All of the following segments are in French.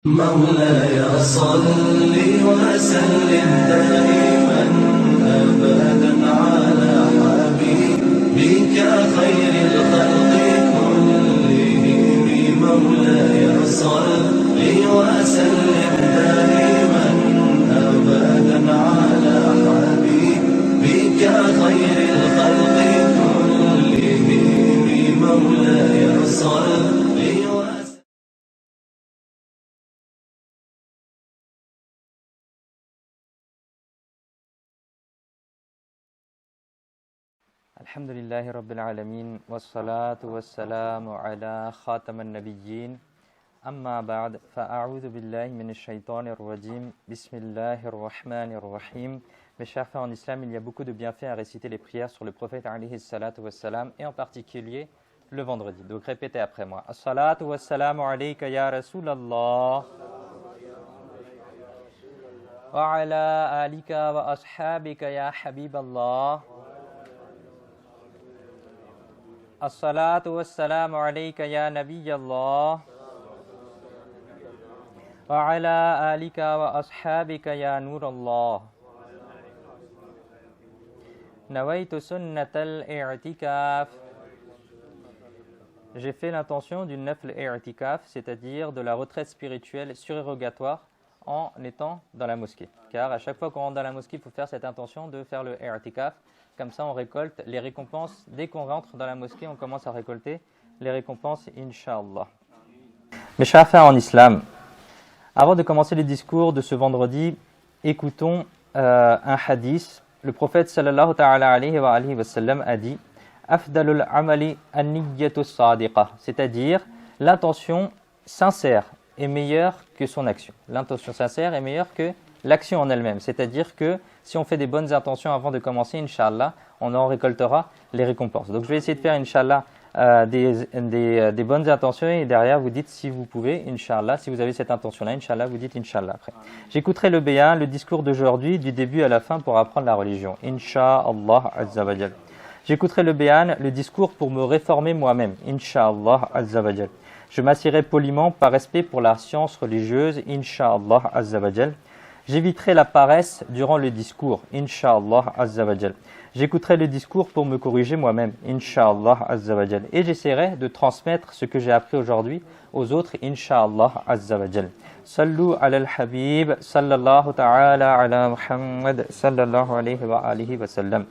مولاي صل وسلم دائما أبدا على حبيبك خير الخلق كلهم. مولاي صل وسلم دائما أبدا على حبيبك خير الخلق كلهم. مولاي صل الحمد لله رب العالمين والصلاة والسلام على خاتم النبيين أما بعد فأعوذ بالله من الشيطان الرجيم بسم الله الرحمن الرحيم. Mes chers frères en islam, il y a beaucoup de bienfaits à réciter les prières sur le prophète alayhi salatu wassalam et en particulier le vendredi. Donc répétez après moi. As-salatu wassalamu alayka ya Rasulallah wa ala alika wa ashabika ya Habiballah. الصلاة والسلام عليك يا نبي الله وعلى آلك وأصحابك يا نور الله نويت سنة الاعتكاف. J'ai fait l'intention du nafl i'tikaf, c'est-à-dire de la retraite spirituelle surérogatoire en étant dans la mosquée. Car à chaque fois qu'on rentre dans la mosquée, il faut faire cette intention de faire le i'tikaf. Comme ça, on récolte les récompenses. Dès qu'on rentre dans la mosquée, on commence à récolter les récompenses, Inch'Allah. Mes chers frères en islam, avant de commencer les discours de ce vendredi, écoutons un hadith. Le prophète sallallahu ta'ala alayhi wa sallam a dit « Afdalul amali an-niyyatu sadiqa », c'est-à-dire l'intention sincère est meilleure que son action. L'intention sincère est meilleure que l'action en elle-même, c'est-à-dire que si on fait des bonnes intentions avant de commencer, Inch'Allah, on en récoltera les récompenses. Donc je vais essayer de faire, Inch'Allah, des bonnes intentions et derrière vous dites si vous pouvez, Inch'Allah, si vous avez cette intention-là, Inch'Allah, vous dites Inch'Allah après. J'écouterai le bayan, le discours d'aujourd'hui, du début à la fin pour apprendre la religion, Inch'Allah Azza wa Jal. J'écouterai le bayan, le discours pour me réformer moi-même, Inch'Allah Azza wa Jal. Je m'assierai poliment par respect pour la science religieuse, Inch'Allah Azza wa Jal. J'éviterai la paresse durant le discours, Inch'Allah Azza wa Jal. J'écouterai le discours pour me corriger moi-même, Inch'Allah Azza wa Jal. Et j'essaierai de transmettre ce que j'ai appris aujourd'hui aux autres, Inch'Allah Azza wa Jal. Sallu ala al-Habib, sallallahu ta'ala ala Muhammad, sallallahu alayhi wa alihi wa sallam.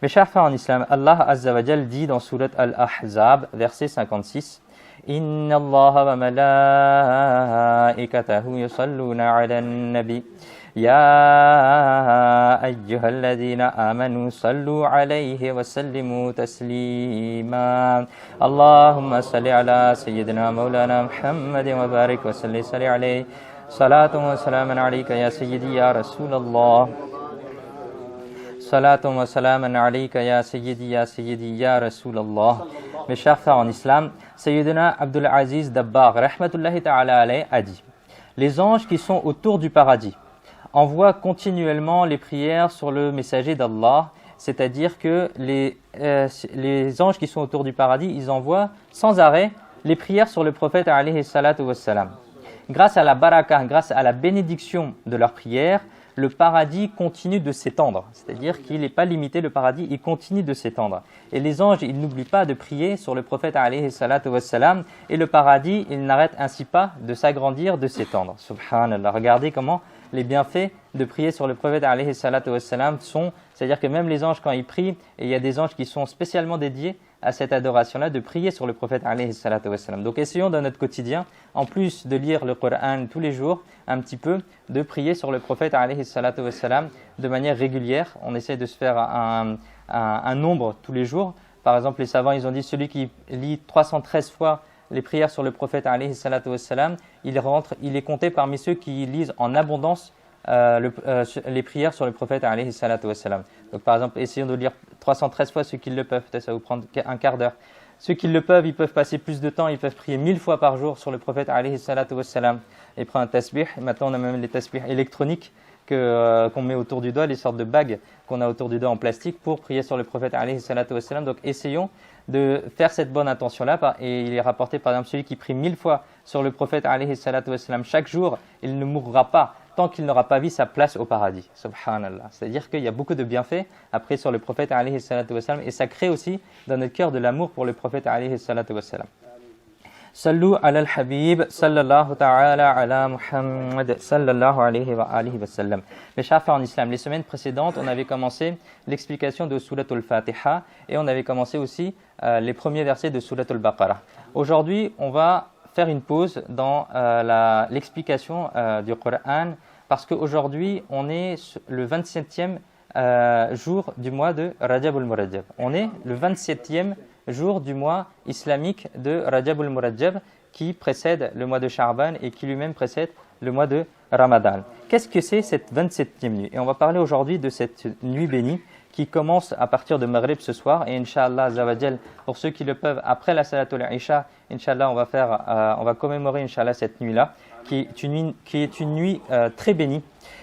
Mes chers frères en islam, Allah Azza wa Jal dit dans Surat Al-Ahzab, verset 56, إن الله وملائكته يصلون على النبي يا أيها الذين آمنوا صلوا عليه وسلموا تسليما اللهم صل على سيدنا مولانا محمد وبارك وسلم عليه صلاة وسلاما عليك يا سيدي يا رسول الله صلاة وسلاما عليك يا سيدي يا رسول الله. Mes chers frères en islam, Sayyidina Abdul Aziz Dabbar, rahmatullahi ta'ala alayhi, a dit « Les anges qui sont autour du paradis envoient continuellement les prières sur le messager d'Allah, c'est-à-dire que les anges qui sont autour du paradis, ils envoient sans arrêt les prières sur le prophète alayhi salatu wassalam. Grâce à la baraka, grâce à la bénédiction de leurs prières, le paradis continue de s'étendre, c'est-à-dire qu'il n'est pas limité, le paradis, il continue de s'étendre. Et les anges, ils n'oublient pas de prier sur le prophète alayhi salatu wassalam, et le paradis, il n'arrête ainsi pas de s'agrandir, de s'étendre. Subhanallah, regardez comment les bienfaits de prier sur le prophète alayhi salatu wassalam sont, c'est-à-dire que même les anges quand ils prient, et il y a des anges qui sont spécialement dédiés à cette adoration-là, de prier sur le prophète alayhi salatu wassalam. Donc essayons dans notre quotidien, en plus de lire le Coran tous les jours, un petit peu, de prier sur le prophète alayhi salatu wassalam de manière régulière. On essaie de se faire un nombre tous les jours. Par exemple, les savants, ils ont dit celui qui lit 313 fois les prières sur le prophète alayhi salatu wassalam, il est compté parmi ceux qui lisent en abondance les prières sur le prophète alayhi salatu wassalam. Donc par exemple, essayons de lire 313 fois ceux qui le peuvent, peut-être ça va vous prendre un quart d'heure. Ceux qui le peuvent, ils peuvent passer plus de temps, ils peuvent prier 1000 fois par jour sur le prophète alayhi salatu wassalam et prendre un tasbih. Et maintenant, on a même les tasbihs électroniques qu'on met autour du doigt, les sortes de bagues qu'on a autour du doigt en plastique pour prier sur le prophète alayhi salatu wassalam. Donc essayons de faire cette bonne intention-là. Et il est rapporté par exemple celui qui prie 1000 fois sur le prophète alayhi salatu wassalam chaque jour, il ne mourra pas tant qu'il n'aura pas vu sa place au paradis. Subhanallah. C'est-à-dire qu'il y a beaucoup de bienfaits après sur le prophète alayhi salatu wassalam et ça crée aussi dans notre cœur de l'amour pour le prophète alayhi salatu wassalam. Sallu ala al-habib, sallallahu ta'ala ala Muhammad, sallallahu alayhi wa alihi wa sallam. Mes chers frères en islam, les semaines précédentes, on avait commencé l'explication de Surat al-Fatiha et on avait commencé aussi les premiers versets de Surat al-Baqarah. Aujourd'hui, on va faire une pause dans l'explication du Coran parce qu'aujourd'hui, on est le 27e jour du mois de Rajab al-Murajab. On est le 27e jour du mois islamique de Rajab al-Murajab qui précède le mois de Sha'ban et qui lui-même précède le mois de Ramadan. Qu'est-ce que c'est cette 27e nuit? Et on va parler aujourd'hui de cette nuit bénie qui commence à partir de Maghrib ce soir et Inch'Allah Azawajal, pour ceux qui le peuvent, après la Salatul Isha, Inch'Allah, on va commémorer Inch'Allah cette nuit-là qui est une nuit très bénie.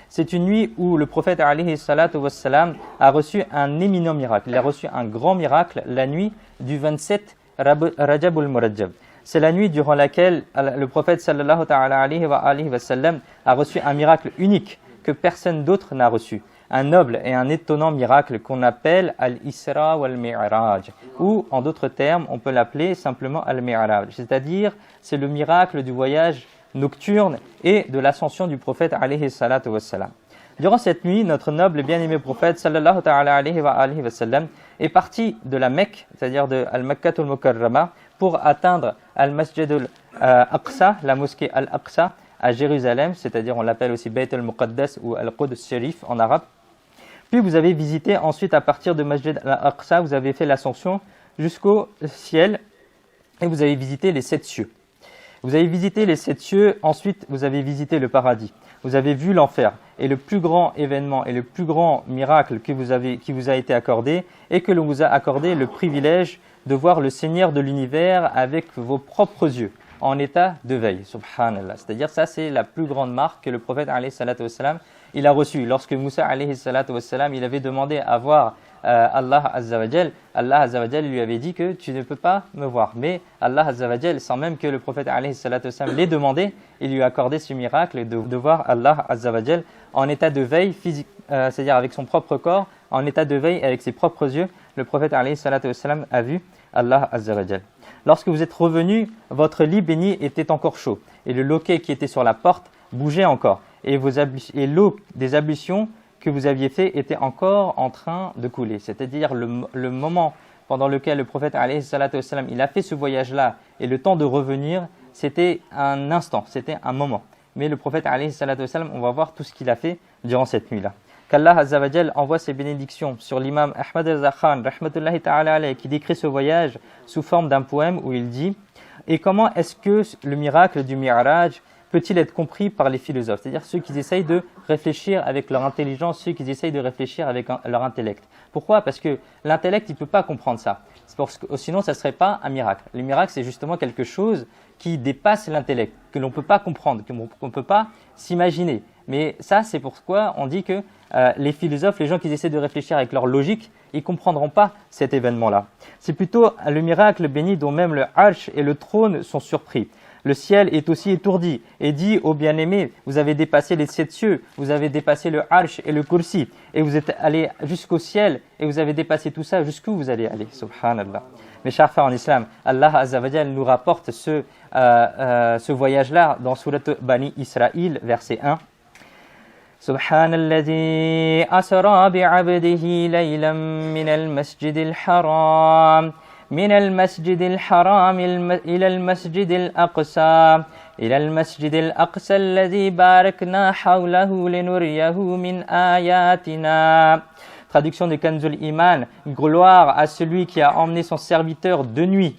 C'est une nuit où le prophète alayhi salatu wassalam a reçu un éminent miracle. Il a reçu un grand miracle la nuit du 27 Rajab al-Murajab. C'est la nuit durant laquelle le prophète sallallahu ta'ala alayhi wa sallam a reçu un miracle unique que personne d'autre n'a reçu. Un noble et un étonnant miracle qu'on appelle Al-Isra wal-Mi'raj, ou en d'autres termes, on peut l'appeler simplement Al-Mi'raj, c'est-à-dire c'est le miracle du voyage nocturne et de l'ascension du prophète alayhi salatu wassalam. Durant cette nuit, notre noble et bien-aimé prophète sallallahu ta'ala alayhi wa sallam est parti de la Mecque, c'est-à-dire de Al-Makkatul Mukarrama, pour atteindre Al-Masjid al-Aqsa, la mosquée Al-Aqsa à Jérusalem, c'est-à-dire on l'appelle aussi Bayt al-Muqaddas ou Al-Quds Sharif en arabe. Puis vous avez visité ensuite à partir de Masjid al-Aqsa, vous avez fait l'ascension jusqu'au ciel et vous avez visité les 7 cieux. Vous avez visité les 7 cieux, ensuite vous avez visité le paradis. Vous avez vu l'enfer et le plus grand événement et le plus grand miracle qui vous a été accordé et que l'on vous a accordé le privilège de voir le Seigneur de l'univers avec vos propres yeux en état de veille. Subhanallah. C'est-à-dire ça c'est la plus grande marque que le prophète alayhi salatu wassalam il a reçue. Lorsque Moussa alayhi salatu wassalam il avait demandé à voir Allah Azza wa Jal lui avait dit que tu ne peux pas me voir. Mais Allah Azza wa Jal, sans même que le prophète alayhi salatu wassalam l'ait demandé, il lui a accordé ce miracle de voir Allah Azza wa Jal en état de veille physique, c'est-à-dire avec son propre corps, en état de veille avec ses propres yeux. Le prophète alayhi salatu wassalam a vu Allah Azza wa Jal. Lorsque vous êtes revenu, votre lit béni était encore chaud et le loquet qui était sur la porte bougeait encore et l'eau des ablutions que vous aviez fait était encore en train de couler. C'est-à-dire le moment pendant lequel le prophète alayhi salatu wassalam, il a fait ce voyage-là et le temps de revenir, c'était un instant, c'était un moment. Mais le prophète alayhi salatu wassalam, on va voir tout ce qu'il a fait durant cette nuit-là. Qu'Allah Azza wa Jal envoie ses bénédictions sur l'imam Ahmad al-Zakhan, rahmatullahi ta'ala alayhi, qui décrit ce voyage sous forme d'un poème où il dit « Et comment est-ce que le miracle du Mi'raj peut-il être compris par les philosophes ?» C'est-à-dire ceux qui essayent de réfléchir avec leur intelligence, ceux qui essayent de réfléchir avec leur intellect. Pourquoi? Parce que l'intellect, il ne peut pas comprendre ça. Parce que sinon, ça ne serait pas un miracle. Le miracle, c'est justement quelque chose qui dépasse l'intellect, que l'on ne peut pas comprendre, qu'on ne peut pas s'imaginer. Mais ça, c'est pourquoi on dit que les philosophes, les gens qui essaient de réfléchir avec leur logique, ils ne comprendront pas cet événement-là. C'est plutôt le miracle béni dont même le arsh et le trône sont surpris. Le ciel est aussi étourdi et dit aux bien-aimés, vous avez dépassé les 7 cieux, vous avez dépassé le arsh et le kursi, et vous êtes allé jusqu'au ciel, et vous avez dépassé tout ça, jusqu'où vous allez aller, subhanallah. Mes chers frères en islam, Allah Azza wa Jal nous rapporte ce voyage-là dans Surat Bani Israël, verset 1. سبحان الذي أسرى بعبده ليلا من المسجد الحرام إلى المسجد الأقصى الذي باركنا حوله لنريه من آياتنا. Traduction de Kanzul Iman, gloire à celui qui a emmené son serviteur de nuit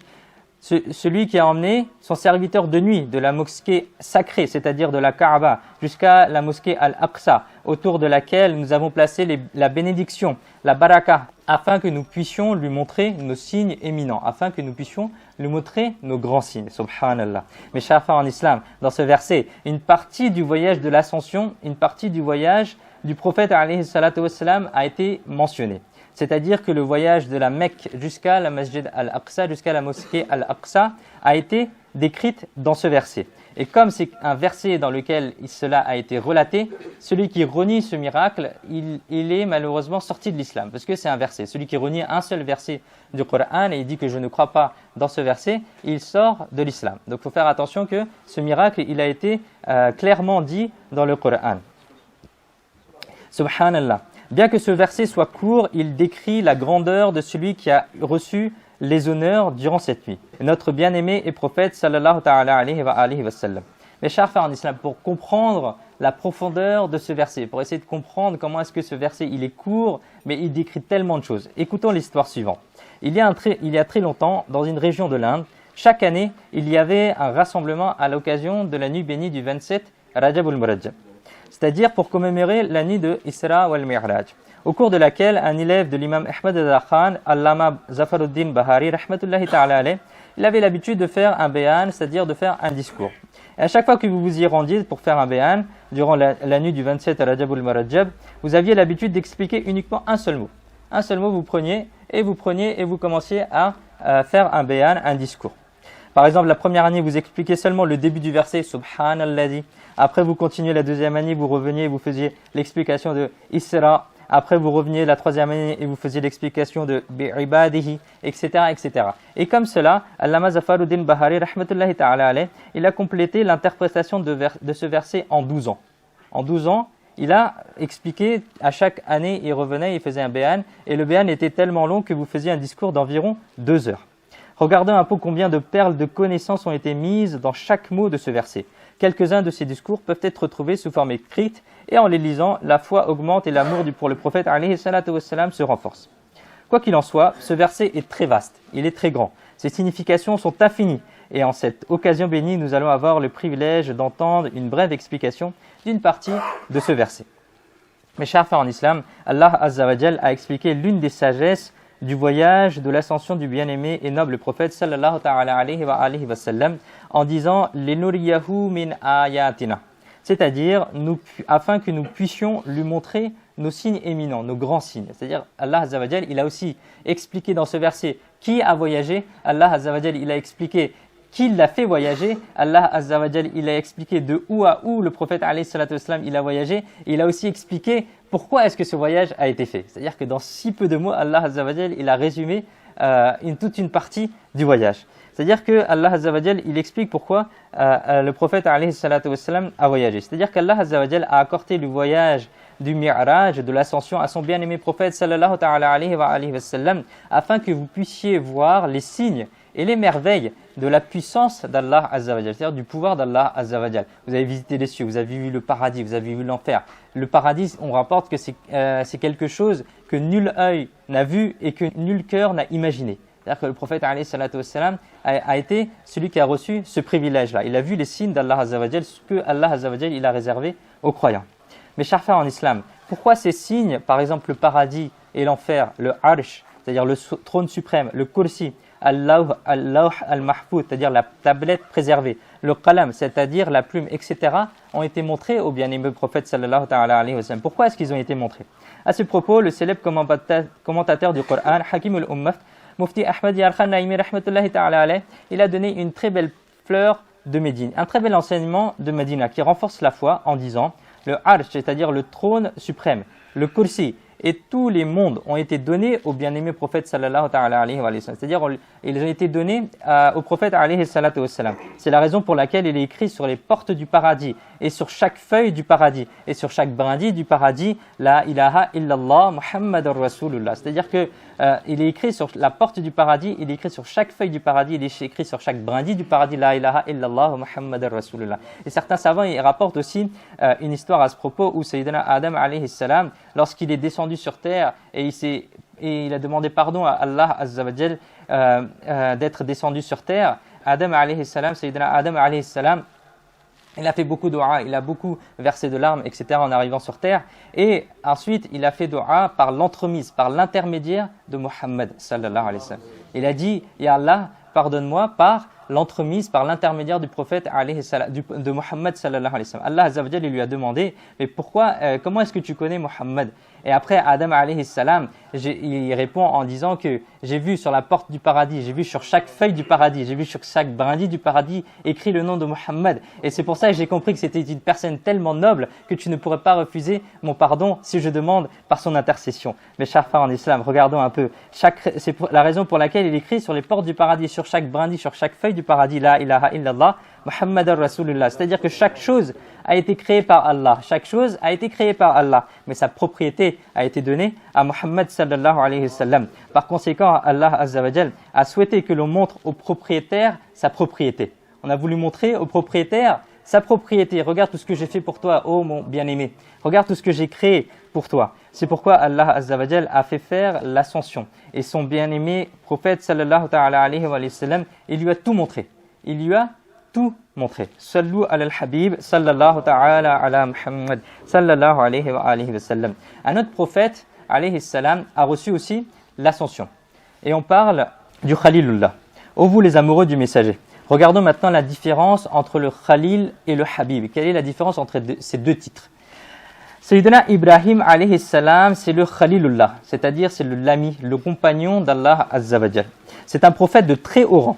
celui qui a emmené son serviteur de nuit de la mosquée sacrée, c'est-à-dire de la Kaaba, jusqu'à la mosquée Al-Aqsa, autour de laquelle nous avons placé la bénédiction, la baraka, afin que nous puissions lui montrer nos signes éminents, afin que nous puissions lui montrer nos grands signes. Subhanallah. Mes chers frères en islam, dans ce verset, une partie du voyage de l'ascension, une partie du voyage du prophète alayhi salatu wassalam a été mentionnée. C'est-à-dire que le voyage de la Mecque jusqu'à la Masjid Al-Aqsa, jusqu'à la mosquée Al-Aqsa, a été décrite dans ce verset. Et comme c'est un verset dans lequel cela a été relaté, celui qui renie ce miracle, il est malheureusement sorti de l'islam, parce que c'est un verset. Celui qui renie un seul verset du Coran et il dit que je ne crois pas dans ce verset, il sort de l'islam. Donc il faut faire attention que ce miracle, il a été clairement dit dans le Coran. Subhanallah. Bien que ce verset soit court, il décrit la grandeur de celui qui a reçu les honneurs durant cette nuit. Notre bien-aimé et prophète sallallahu ta'ala alayhi wa sallam. Mes chers frères en islam, pour comprendre la profondeur de ce verset, pour essayer de comprendre comment est-ce que ce verset il est court, mais il décrit tellement de choses. Écoutons l'histoire suivante. Il y a très longtemps, dans une région de l'Inde, chaque année, il y avait un rassemblement à l'occasion de la nuit bénie du 27 Rajab al-Murajjab, c'est-à-dire pour commémorer la nuit de Isra wal Mi'raj, au cours de laquelle un élève de l'imam Ahmad al-Khan, Allama Zafaruddin Bahari, rahmatullahi ta'ala alayh, il avait l'habitude de faire un bayan, c'est-à-dire de faire un discours. Et à chaque fois que vous vous y rendiez pour faire un bayan, durant la nuit du 27 Rajab al-Murajjab, vous aviez l'habitude d'expliquer uniquement un seul mot. Un seul mot, vous preniez et vous commenciez à faire un bayan, un discours. Par exemple, la première année, vous expliquez seulement le début du verset, Subhanalladhi. Après, vous continuez la deuxième année, vous reveniez et vous faisiez l'explication de Isra. Après, vous reveniez la troisième année et vous faisiez l'explication de Bi'ibadihi, etc., etc. Et comme cela, Allama Zafaruddin Bahari, rahmatullahi ta'ala alayh, il a complété l'interprétation de ce verset en 12 ans. En 12 ans, il a expliqué, à chaque année, il revenait, il faisait un bayan, et le bayan était tellement long que vous faisiez un discours d'environ 2 heures. Regardons un peu combien de perles de connaissances ont été mises dans chaque mot de ce verset. Quelques-uns de ces discours peuvent être retrouvés sous forme écrite et en les lisant, la foi augmente et l'amour pour le prophète alayhi salatu wassalam se renforce. Quoi qu'il en soit, ce verset est très vaste, il est très grand. Ses significations sont infinies et en cette occasion bénie, nous allons avoir le privilège d'entendre une brève explication d'une partie de ce verset. Mes chers frères en islam, Allah Azza wa Jal a expliqué l'une des sagesses du voyage de l'ascension du bien-aimé et noble prophète sallallahu ta'ala alayhi wa sallam en disant « Lenuriyahu min ayatina », c'est-à-dire afin que nous puissions lui montrer nos signes éminents, nos grands signes. C'est-à-dire Allah Azza wa Jal, il a aussi expliqué dans ce verset qui a voyagé, Allah Azza wa Jal, il a expliqué qui l'a fait voyager, Allah Azza wa Jal, il a expliqué de où à où le prophète alayhi salatu wassalam, il a voyagé, et il a aussi expliqué pourquoi est-ce que ce voyage a été fait. C'est-à-dire que dans si peu de mots, Allah Azza wa Jal, il a résumé toute une partie du voyage. C'est-à-dire que Allah Azza wa Jal, il explique pourquoi le prophète alayhi salatu wassalam a voyagé. C'est-à-dire qu'Allah Azza wa Jal a accordé le voyage du Mi'raj, de l'ascension à son bien-aimé prophète sallallahu ta'ala alayhi wa sallam, afin que vous puissiez voir les signes et les merveilles de la puissance d'Allah Azza wa Jal, c'est-à-dire du pouvoir d'Allah Azza wa Jal. Vous avez visité les cieux, vous avez vu le paradis, vous avez vu l'enfer. Le paradis, on rapporte que c'est quelque chose que nul œil n'a vu et que nul cœur n'a imaginé. C'est-à-dire que le prophète alayhi salatu wassalam a été celui qui a reçu ce privilège-là. Il a vu les signes d'Allah Azza wa Jal, ce que Allah Azza wa Jal il a réservé aux croyants. Mes chers frères en islam, pourquoi ces signes, par exemple le paradis et l'enfer, le arsh, c'est-à-dire le trône suprême, le kursi, al-lawh al-mahfouz, c'est-à-dire la tablette préservée, le qalam, c'est-à-dire la plume, etc., ont été montrés au bien-aimé prophète sallallahu ta'ala alayhi wa sallam. Pourquoi est-ce qu'ils ont été montrés? À ce propos, le célèbre commentateur du Coran, Hakim al-Ummah, Mufti Ahmad Yarkhan Naimi rahmatullahi ta'ala alayhi, il a donné une très belle fleur de Médine, un très bel enseignement de Médina qui renforce la foi en disant le arsh, c'est-à-dire le trône suprême, le kursi et tous les mondes ont été donnés au bien-aimé prophète sallallahu ta'ala alayhi wa sallam. C'est-à-dire ils ont été donnés au prophète alayhi salatu wa sallam. C'est la raison pour laquelle il est écrit sur les portes du paradis et sur chaque feuille du paradis et sur chaque brindille du paradis la ilaha illallah Muhammadur Rasulullah. C'est-à-dire que il est écrit sur la porte du paradis, il est écrit sur chaque feuille du paradis, il est écrit sur chaque brindille du paradis la ilaha illallah Muhammadur Rasulullah. Et certains savants ils rapportent aussi une histoire à ce propos où Sayyidina Adam alayhi salam, lorsqu'il est descendu sur terre et il a demandé pardon à Allah Azza wa Jal d'être descendu sur terre, Adam alayhi salam, Sayyidina Adam alayhi salam, il a fait beaucoup de dua, il a beaucoup versé de larmes, etc. en arrivant sur terre. Et ensuite, il a fait dua par l'entremise, par l'intermédiaire de Muhammad sallallahu alayhi wa sallam. Il a dit, Ya Allah, pardonne-moi par l'entremise, par l'intermédiaire du prophète de Muhammad sallallahu alayhi wa sallam. Allah Azza wa Jal, il lui a demandé, mais pourquoi, comment est-ce que tu connais Muhammad? Et après, Adam alayhi salam, il répond en disant que j'ai vu sur la porte du paradis, j'ai vu sur chaque feuille du paradis, j'ai vu sur chaque brindille du paradis écrit le nom de Muhammad. Et c'est pour ça que j'ai compris que c'était une personne tellement noble que tu ne pourrais pas refuser mon pardon si je demande par son intercession. Mes chers frères en islam, regardons un peu. C'est la raison pour laquelle il écrit sur les portes du paradis, sur chaque brindille, sur chaque feuille du paradis, La ilaha illallah, Muhammad Rasulullah. C'est-à-dire que chaque chose a été créée par Allah. Chaque chose a été créée par Allah. Mais sa propriété a été donnée à Muhammad sallallahu alayhi wa sallam. Par conséquent, Allah Azza wa Jal a souhaité que l'on montre au propriétaire sa propriété. On a voulu montrer au propriétaire sa propriété. Regarde tout ce que j'ai fait pour toi, oh mon bien-aimé. Regarde tout ce que j'ai créé pour toi. C'est pourquoi Allah Azza wa Jal a fait faire l'ascension. Et son bien-aimé prophète sallallahu alayhi wa sallam, il lui a tout montré. Il lui a tout montré. Sallu ala al-habib sallallahu ta'ala ala Muhammad sallallahu alayhi wa sallam. Un autre prophète alayhi salam a reçu aussi l'ascension. Et on parle du Khalilullah. Ô vous les amoureux du messager. Regardons maintenant la différence entre le Khalil et le Habib. Quelle est la différence entre ces deux titres? Sayyidina Ibrahim alayhi salam, c'est le Khalilullah, c'est-à-dire c'est l'ami, le compagnon d'Allah Azza wa Jal. C'est un prophète de très haut rang.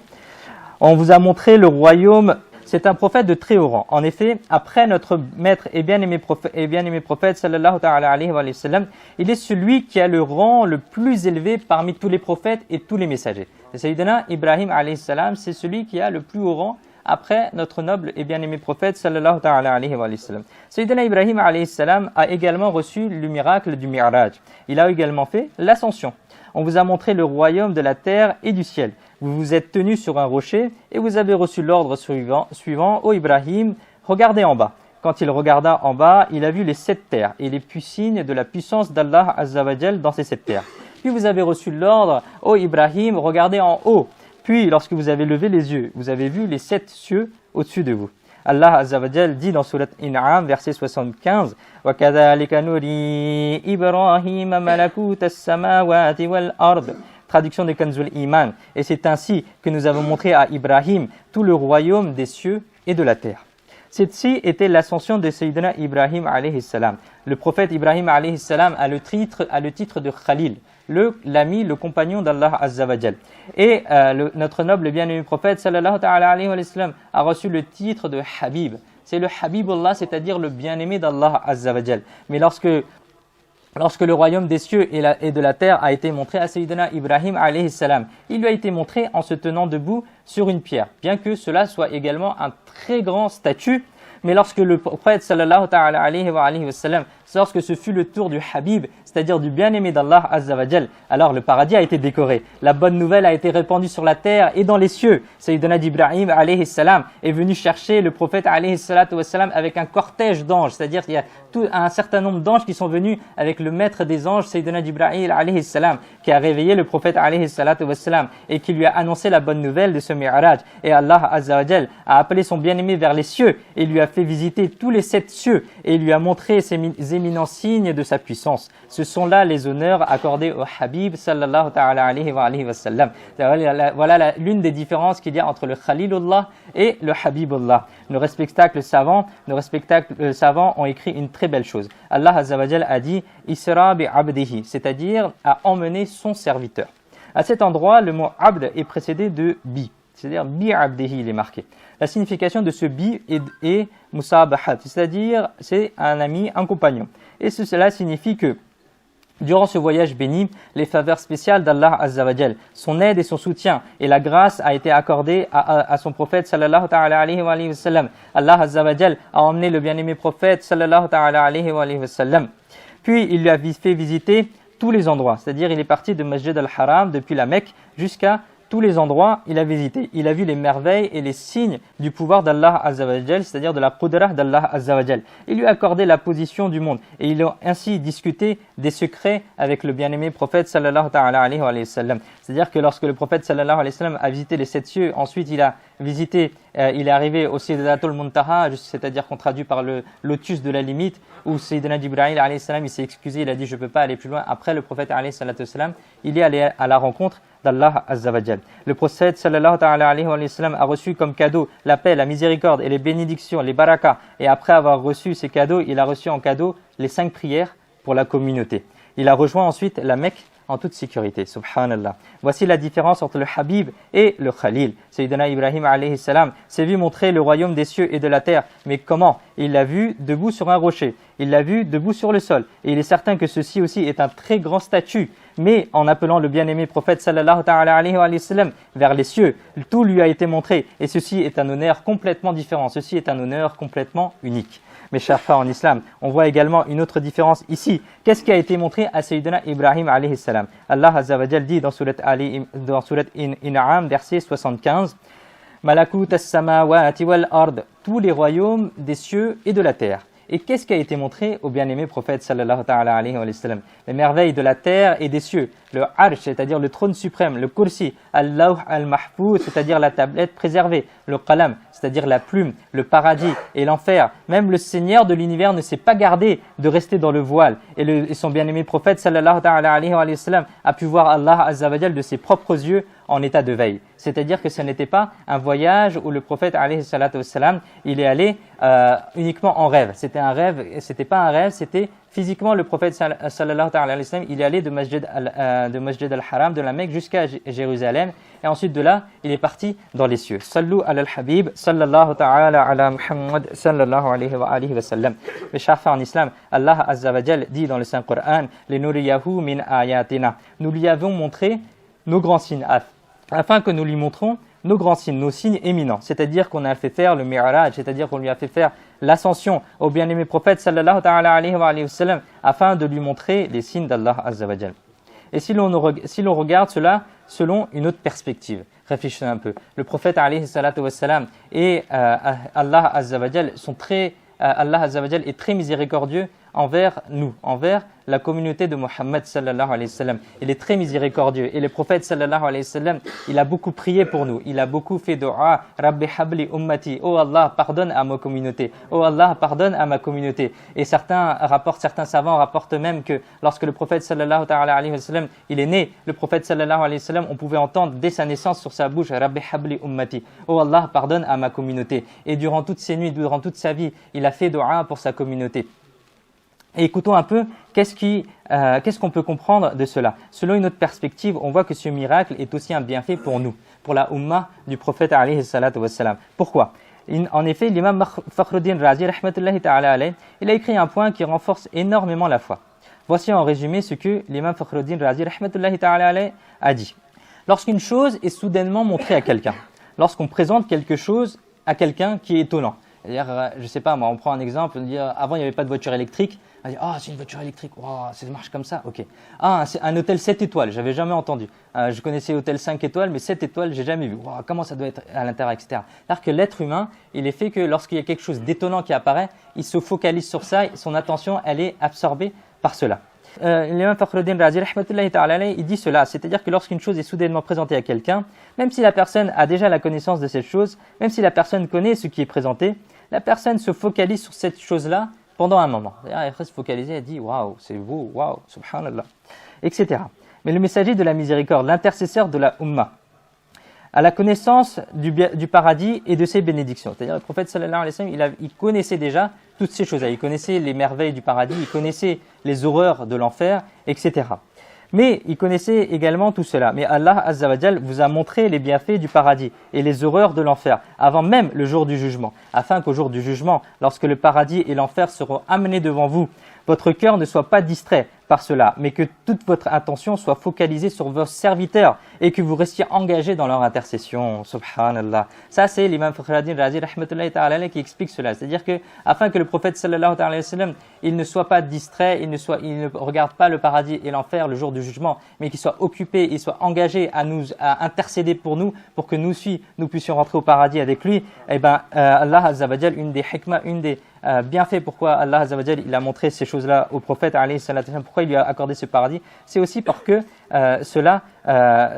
On vous a montré le royaume, c'est un prophète de très haut rang. En effet, après notre maître et bien-aimé prophète sallallahu ta'ala alayhi wa sallam, il est celui qui a le rang le plus élevé parmi tous les prophètes et tous les messagers. Et Sayyidina Ibrahim alayhi salam, c'est celui qui a le plus haut rang après notre noble et bien-aimé prophète sallallahu ta'ala alayhi wa sallam. Sayyidina Ibrahim alayhi salam a également reçu le miracle du Mi'raj. Il a également fait l'ascension. On vous a montré le royaume de la terre et du ciel. Vous vous êtes tenu sur un rocher et vous avez reçu l'ordre suivant, ô Ibrahim, regardez en bas. Quand il regarda en bas, il a vu les 7 terres et les signes de la puissance d'Allah Azza wa Jal dans ces 7 terres. Puis vous avez reçu l'ordre, ô Ibrahim, regardez en haut. Puis, lorsque vous avez levé les yeux, vous avez vu les 7 cieux au-dessus de vous. Allah Azza wa Jal dit dans Surat In'am, verset 75, وَكَذَلِكَ نُرِي إِبْرَاهِيمَ مَلَكُوتَ السَّمَاوَاتِ وَالْأَرْضِ. Traduction de Kanzul Iman. Et c'est ainsi que nous avons montré à Ibrahim tout le royaume des cieux et de la terre. Celle-ci était l'ascension de Sayyidina Ibrahim alayhi salam. Le prophète Ibrahim alayhi salam a le titre de Khalil, l'ami, le compagnon d'Allah Azza wa Jal. Et notre noble et bien-aimé prophète sallallahu ta'ala alayhi wa sallam a reçu le titre de Habib. C'est le Habibullah, c'est-à-dire le bien-aimé d'Allah Azza wa Jal. Mais lorsque le royaume des cieux et de la terre a été montré à Sayyidina Ibrahim alayhi salam, il lui a été montré en se tenant debout sur une pierre, bien que cela soit également un très grand statut. Mais lorsque le prophète sallallahu ta'ala alayhi wa sallam, lorsque ce fut le tour du Habib, c'est-à-dire du bien-aimé d'Allah Azza wa Jal, alors le paradis a été décoré. La bonne nouvelle a été répandue sur la terre et dans les cieux. Sayyidina Ibrahim alayhi salam est venu chercher le prophète alayhi salatu wa salam avec un cortège d'anges, c'est-à-dire qu'il y a un certain nombre d'anges qui sont venus avec le maître des anges, Sayyidina Ibrahim alayhi salam, qui a réveillé le prophète alayhi salatu wa salam et qui lui a annoncé la bonne nouvelle de ce Mi'raj. Et Allah Azza wa Jal a appelé son bien-aimé vers les cieux et lui a fait visiter tous les 7 cieux et lui a montré ces éminents signes de sa puissance. Ce sont là les honneurs accordés au Habib sallallahu ta'ala alayhi wa sallam. Voilà l'une des différences qu'il y a entre le Khalilullah et le Habibullah. Nos respectables savants ont écrit une très belle chose. Allah Azza wa Jal a dit Isra bi abdihi, c'est-à-dire a emmené son serviteur. À cet endroit, le mot abd est précédé de bi, c'est-à-dire bi abdihi, il est marqué. La signification de ce bi est musabahat, c'est-à-dire c'est un ami, un compagnon. Et cela signifie que durant ce voyage béni, les faveurs spéciales d'Allah Azza wa Jal, son aide et son soutien et la grâce a été accordée à son prophète sallallahu ta'ala alayhi wa sallam. Allah Azza wa Jal a emmené le bien-aimé prophète sallallahu ta'ala alayhi wa sallam. Puis il lui a fait visiter tous les endroits, c'est-à-dire il est parti de Masjid al-Haram depuis la Mecque jusqu'à tous les endroits, il a visité. Il a vu les merveilles et les signes du pouvoir d'Allah Azza wa Jal, c'est-à-dire de la qudrah d'Allah Azza wa Jal. Il lui a accordé la position du monde et il a ainsi discuté des secrets avec le bien-aimé prophète sallallahu ta'ala alayhi wa sallam. C'est-à-dire que lorsque le prophète sallallahu alayhi wa sallam a visité les 7 cieux, ensuite il a visité, il est arrivé au Sidratul Muntaha, c'est-à-dire qu'on traduit par le lotus de la limite, où Sayyidina Jibril alayhi salam, il s'est excusé, il a dit je ne peux pas aller plus loin. Après le prophète alayhi salam, il est allé à la rencontre d'Allah Azza wa Jal. Le prophète sallallahu ta'ala alayhi wa sallam a reçu comme cadeau la paix, la miséricorde et les bénédictions, les barakas. Et après avoir reçu ces cadeaux, il a reçu en cadeau les 5 prières pour la communauté. Il a rejoint ensuite la Mecque en toute sécurité. Subhanallah. Voici la différence entre le Habib et le Khalil. Sayyidina Ibrahim alayhi salam s'est vu montrer le royaume des cieux et de la terre. Mais comment? Il l'a vu debout sur un rocher. Il l'a vu debout sur le sol. Et il est certain que ceci aussi est un très grand statut. Mais en appelant le bien-aimé prophète sallallahu ta'ala alayhi wa sallam vers les cieux, tout lui a été montré. Et ceci est un honneur complètement différent. Ceci est un honneur complètement unique. Mes chers frères en islam, on voit également une autre différence ici. Qu'est-ce qui a été montré à Sayyidina Ibrahim alayhi salam? Allah Azza wa Jal dit dans Surat In'am, verset 75, Malakut as-samawati wal ard, tous les royaumes des cieux et de la terre. Et qu'est-ce qui a été montré au bien-aimé prophète sallallahu ta'ala alayhi wa sallam? Les merveilles de la terre et des cieux, le arsh, c'est-à-dire le trône suprême, le kursi, al-lawh al-mahfouz, c'est-à-dire la tablette préservée, le qalam, c'est-à-dire la plume, le paradis et l'enfer. Même le Seigneur de l'univers ne s'est pas gardé de rester dans le voile. Et son bien-aimé prophète sallallahu ta'ala alayhi wa sallam a pu voir Allah Azza wa Jal de ses propres yeux en état de veille. C'est-à-dire que ce n'était pas un voyage où le prophète alayhi salatu wassalam, il est allé uniquement en rêve. C'était un rêve, c'était pas un rêve, c'était physiquement le prophète sallallahu alayhi wa sallam, il est allé de Masjid al-Haram, de la Mecque jusqu'à Jérusalem, et ensuite de là, il est parti dans les cieux. Sallu ala al-Habib, sallallahu ta'ala ala Muhammad, sallallahu alayhi wa sallam. Mes chers frères en islam, Allah Azza wa Jal dit dans le Saint-Coran, Linuriyahu min ayatina. Nous lui avons montré nos grands signes, afin que nous lui montrons nos grands signes, nos signes éminents. C'est-à-dire qu'on a fait faire le Mi'raj, c'est-à-dire qu'on lui a fait faire l'ascension au bien-aimé prophète sallallahu ta'ala alayhi wa sallam, afin de lui montrer les signes d'Allah Azza wa Jal. Et si l'on regarde cela selon une autre perspective, réfléchissez un peu. Le prophète alayhi salatu wa sallam et Allah Azza wa Jal Allah Azza wa Jal est très miséricordieux envers nous, envers la communauté de Muhammad sallallahu alayhi wa sallam. Il est très miséricordieux. Et le prophète sallallahu alayhi wa sallam, il a beaucoup prié pour nous. Il a beaucoup fait dua. Rabbi habli ummati. Oh Allah, pardonne à ma communauté. Oh Allah, pardonne à ma communauté. Et certains savants rapportent même que lorsque le prophète sallallahu alayhi wa sallam, il est né, le prophète sallallahu alayhi wa sallam, on pouvait entendre dès sa naissance sur sa bouche, Rabbi habli ummati. Oh Allah, pardonne à ma communauté. Et durant toutes ses nuits, durant toute sa vie, il a fait dua pour sa communauté. Et écoutons un peu qu'est-ce qu'on peut comprendre de cela. Selon une autre perspective, on voit que ce miracle est aussi un bienfait pour nous, pour la Ummah du prophète alayhi salatu wassalam. Pourquoi? En effet, l'imam Fakhruddin Razi, rahmatullahi ta'ala alayhi, il a écrit un point qui renforce énormément la foi. Voici en résumé ce que l'imam Fakhruddin Razi, rahmatullahi ta'ala alayhi, a dit. Lorsqu'une chose est soudainement montrée à quelqu'un, lorsqu'on présente quelque chose à quelqu'un qui est étonnant, c'est-à-dire, je sais pas, moi, on prend un exemple, on dit, avant il n'y avait pas de voiture électrique, on dit, c'est une voiture électrique, ça marche comme ça, ok. C'est un hôtel 7 étoiles, j'avais jamais entendu. Je connaissais hôtel 5 étoiles, mais 7 étoiles, j'ai jamais vu. Comment ça doit être à l'intérieur, etc. C'est-à-dire que l'être humain, il est fait que lorsqu'il y a quelque chose d'étonnant qui apparaît, il se focalise sur ça, son attention, elle est absorbée par cela. L'imam Fakhruddin Razi, rahmatullahi ta'ala alayhi, il dit cela, c'est-à-dire que lorsqu'une chose est soudainement présentée à quelqu'un, même si la personne a déjà la connaissance de cette chose, même si la personne connaît ce qui est présenté, la personne se focalise sur cette chose-là pendant un moment. C'est-à-dire, elle reste focalisée, elle dit « Waouh, c'est beau, waouh, subhanallah », etc. Mais le messager de la miséricorde, l'intercesseur de la Ummah, a la connaissance du paradis et de ses bénédictions. C'est-à-dire, le prophète sallallahu alayhi wa sallam, il connaissait déjà toutes ces choses-là. Il connaissait les merveilles du paradis, il connaissait les horreurs de l'enfer, etc. Mais il connaissait également tout cela. Mais Allah Azza wa Jal vous a montré les bienfaits du paradis et les horreurs de l'enfer, avant même le jour du jugement, afin qu'au jour du jugement, lorsque le paradis et l'enfer seront amenés devant vous, votre cœur ne soit pas distrait, par cela, mais que toute votre attention soit focalisée sur vos serviteurs et que vous restiez engagés dans leur intercession. Subhanallah. Ça, c'est l'imam Fakhruddin Razi rahmatullahi ta'ala qui explique cela. C'est-à-dire que, afin que le prophète sallallahu alayhi wa sallam, il ne soit pas distrait, il ne regarde pas le paradis et l'enfer le jour du jugement, mais qu'il soit occupé, il soit engagé à intercéder pour nous, pour que nous puissions rentrer au paradis avec lui. Eh ben, Allah Azza wa Jal, une des hikmah, une des bienfaits pourquoi Allah Azza wa Jal, il a montré ces choses-là au prophète alayhi salatu wa sallam, pourquoi il lui a accordé ce paradis, c'est aussi pour que cela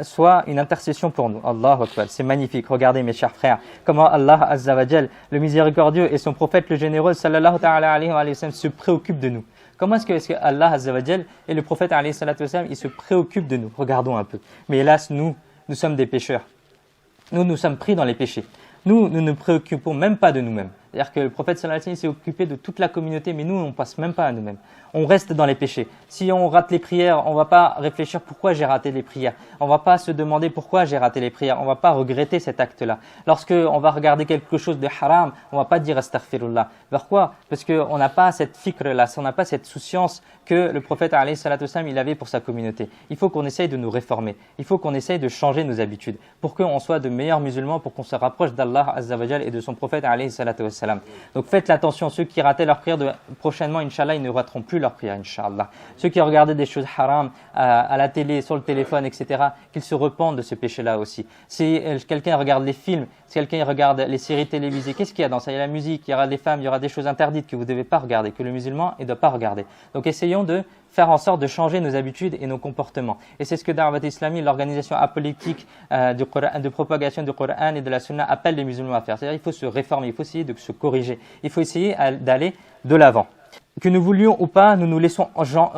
soit une intercession pour nous. Allahu Akbar, c'est magnifique. Regardez mes chers frères, comment Allah Azza wa Jal, le miséricordieux et son prophète le généreux sallallahu ta'ala alayhi wa sallam se préoccupent de nous. Comment est-ce que Allah Azza wa Jal et le prophète alayhi salatu wa sallam, ils se préoccupent de nous? Regardons un peu. Mais hélas, nous sommes des pécheurs. Nous sommes pris dans les péchés. Nous ne préoccupons même pas de nous-mêmes. C'est-à-dire que le prophète sallallahu alayhi wa sallam s'est occupé de toute la communauté, mais nous, on ne passe même pas à nous-mêmes. On reste dans les péchés. Si on rate les prières, on ne va pas réfléchir pourquoi j'ai raté les prières. On ne va pas se demander pourquoi j'ai raté les prières. On ne va pas regretter cet acte-là. Lorsque on va regarder quelque chose de haram, on ne va pas dire astaghfirullah. Pourquoi? Parce qu'on n'a pas cette fikr-là, on n'a pas cette souciance que le prophète alayhi salatu wa sallam, il avait pour sa communauté. Il faut qu'on essaye de nous réformer. Il faut qu'on essaye de changer nos habitudes pour qu'on soit de meilleurs musulmans, pour qu'on se rapproche d'Allah Azza wa Jal et de son prophète alayhi salatu wa sallam. Donc faites l'attention, ceux qui rataient leur prière prochainement, Inch'Allah, ils ne rateront plus leur prière, Inch'Allah. Ceux qui regardaient des choses haram à la télé, sur le téléphone, etc., qu'ils se repentent de ce péché-là aussi. Si quelqu'un regarde les films, si quelqu'un regarde les séries télévisées, qu'est-ce qu'il y a dans ça? Il y a la musique, il y aura des femmes, il y aura des choses interdites que vous ne devez pas regarder, que le musulman ne doit pas regarder. Donc essayons de faire en sorte de changer nos habitudes et nos comportements. Et c'est ce que Da'wat Islami, l'organisation apologétique de propagation du Coran et de la Sunna, appelle les musulmans à faire. C'est-à-dire qu'il faut se réformer, il faut essayer de se corriger, il faut essayer d'aller de l'avant. Que nous voulions ou pas, nous nous laissons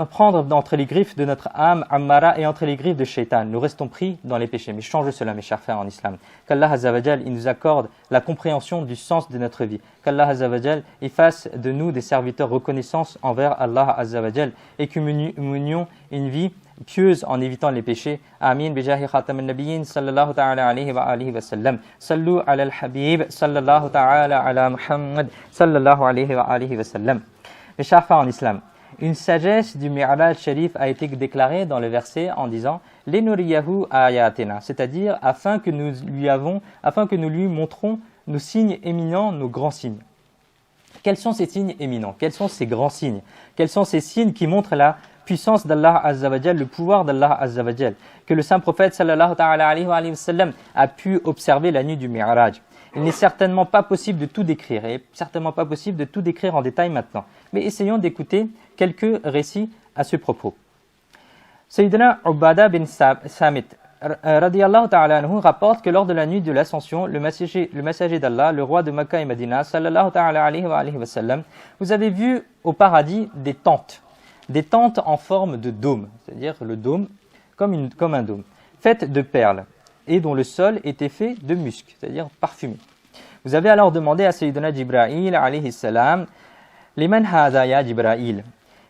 prendre entre les griffes de notre âme, Ammara, et entre les griffes de Shaitan. Nous restons pris dans les péchés. Mais change cela, mes chers frères en islam. Qu'Allah Azza wa Jal, il nous accorde la compréhension du sens de notre vie. Qu'Allah Azza wa Jal, il fasse de nous des serviteurs reconnaissants envers Allah Azza wa Jal et que nous menions une vie pieuse en évitant les péchés. Amin. Bijahi khatam al-nabiyyin sallallahu ta'ala alayhi wa alihi wa sallam. Sallu ala al-habib sallallahu ta'ala ala Muhammad sallallahu alayhi wa alihi wa sallam. Mes chers frères en islam, une sagesse du Mi'raj Sharif a été déclarée dans le verset en disant « Lenuriyahu ayatina », c'est-à-dire afin que nous lui montrons nos signes éminents, nos grands signes. Quels sont ces signes éminents? Quels sont ces grands signes? Quels sont ces signes qui montrent la puissance d'Allah Azza wa Jal, le pouvoir d'Allah Azza wa Jal, que le saint prophète sallallahu ta'ala alayhi wa sallam a pu observer la nuit du Mi'raj? Il n'est certainement pas possible de tout décrire, et certainement pas possible de tout décrire en détail maintenant. Mais essayons d'écouter quelques récits à ce propos. Sayyidina Ubadah bin Samit radiyallahu ta'ala anhu rapporte que lors de la nuit de l'ascension, le messager d'Allah, le roi de Makkah et Medina, sallallahu ta'ala alayhi wa sallam, vous avez vu au paradis des tentes en forme de dôme, c'est-à-dire le dôme comme un dôme, faites de perles, et dont le sol était fait de musc, c'est-à-dire parfumé. Vous avez alors demandé à Sayyidina Jibra'il alayhi salam, Liman hadha ya Jibra'il,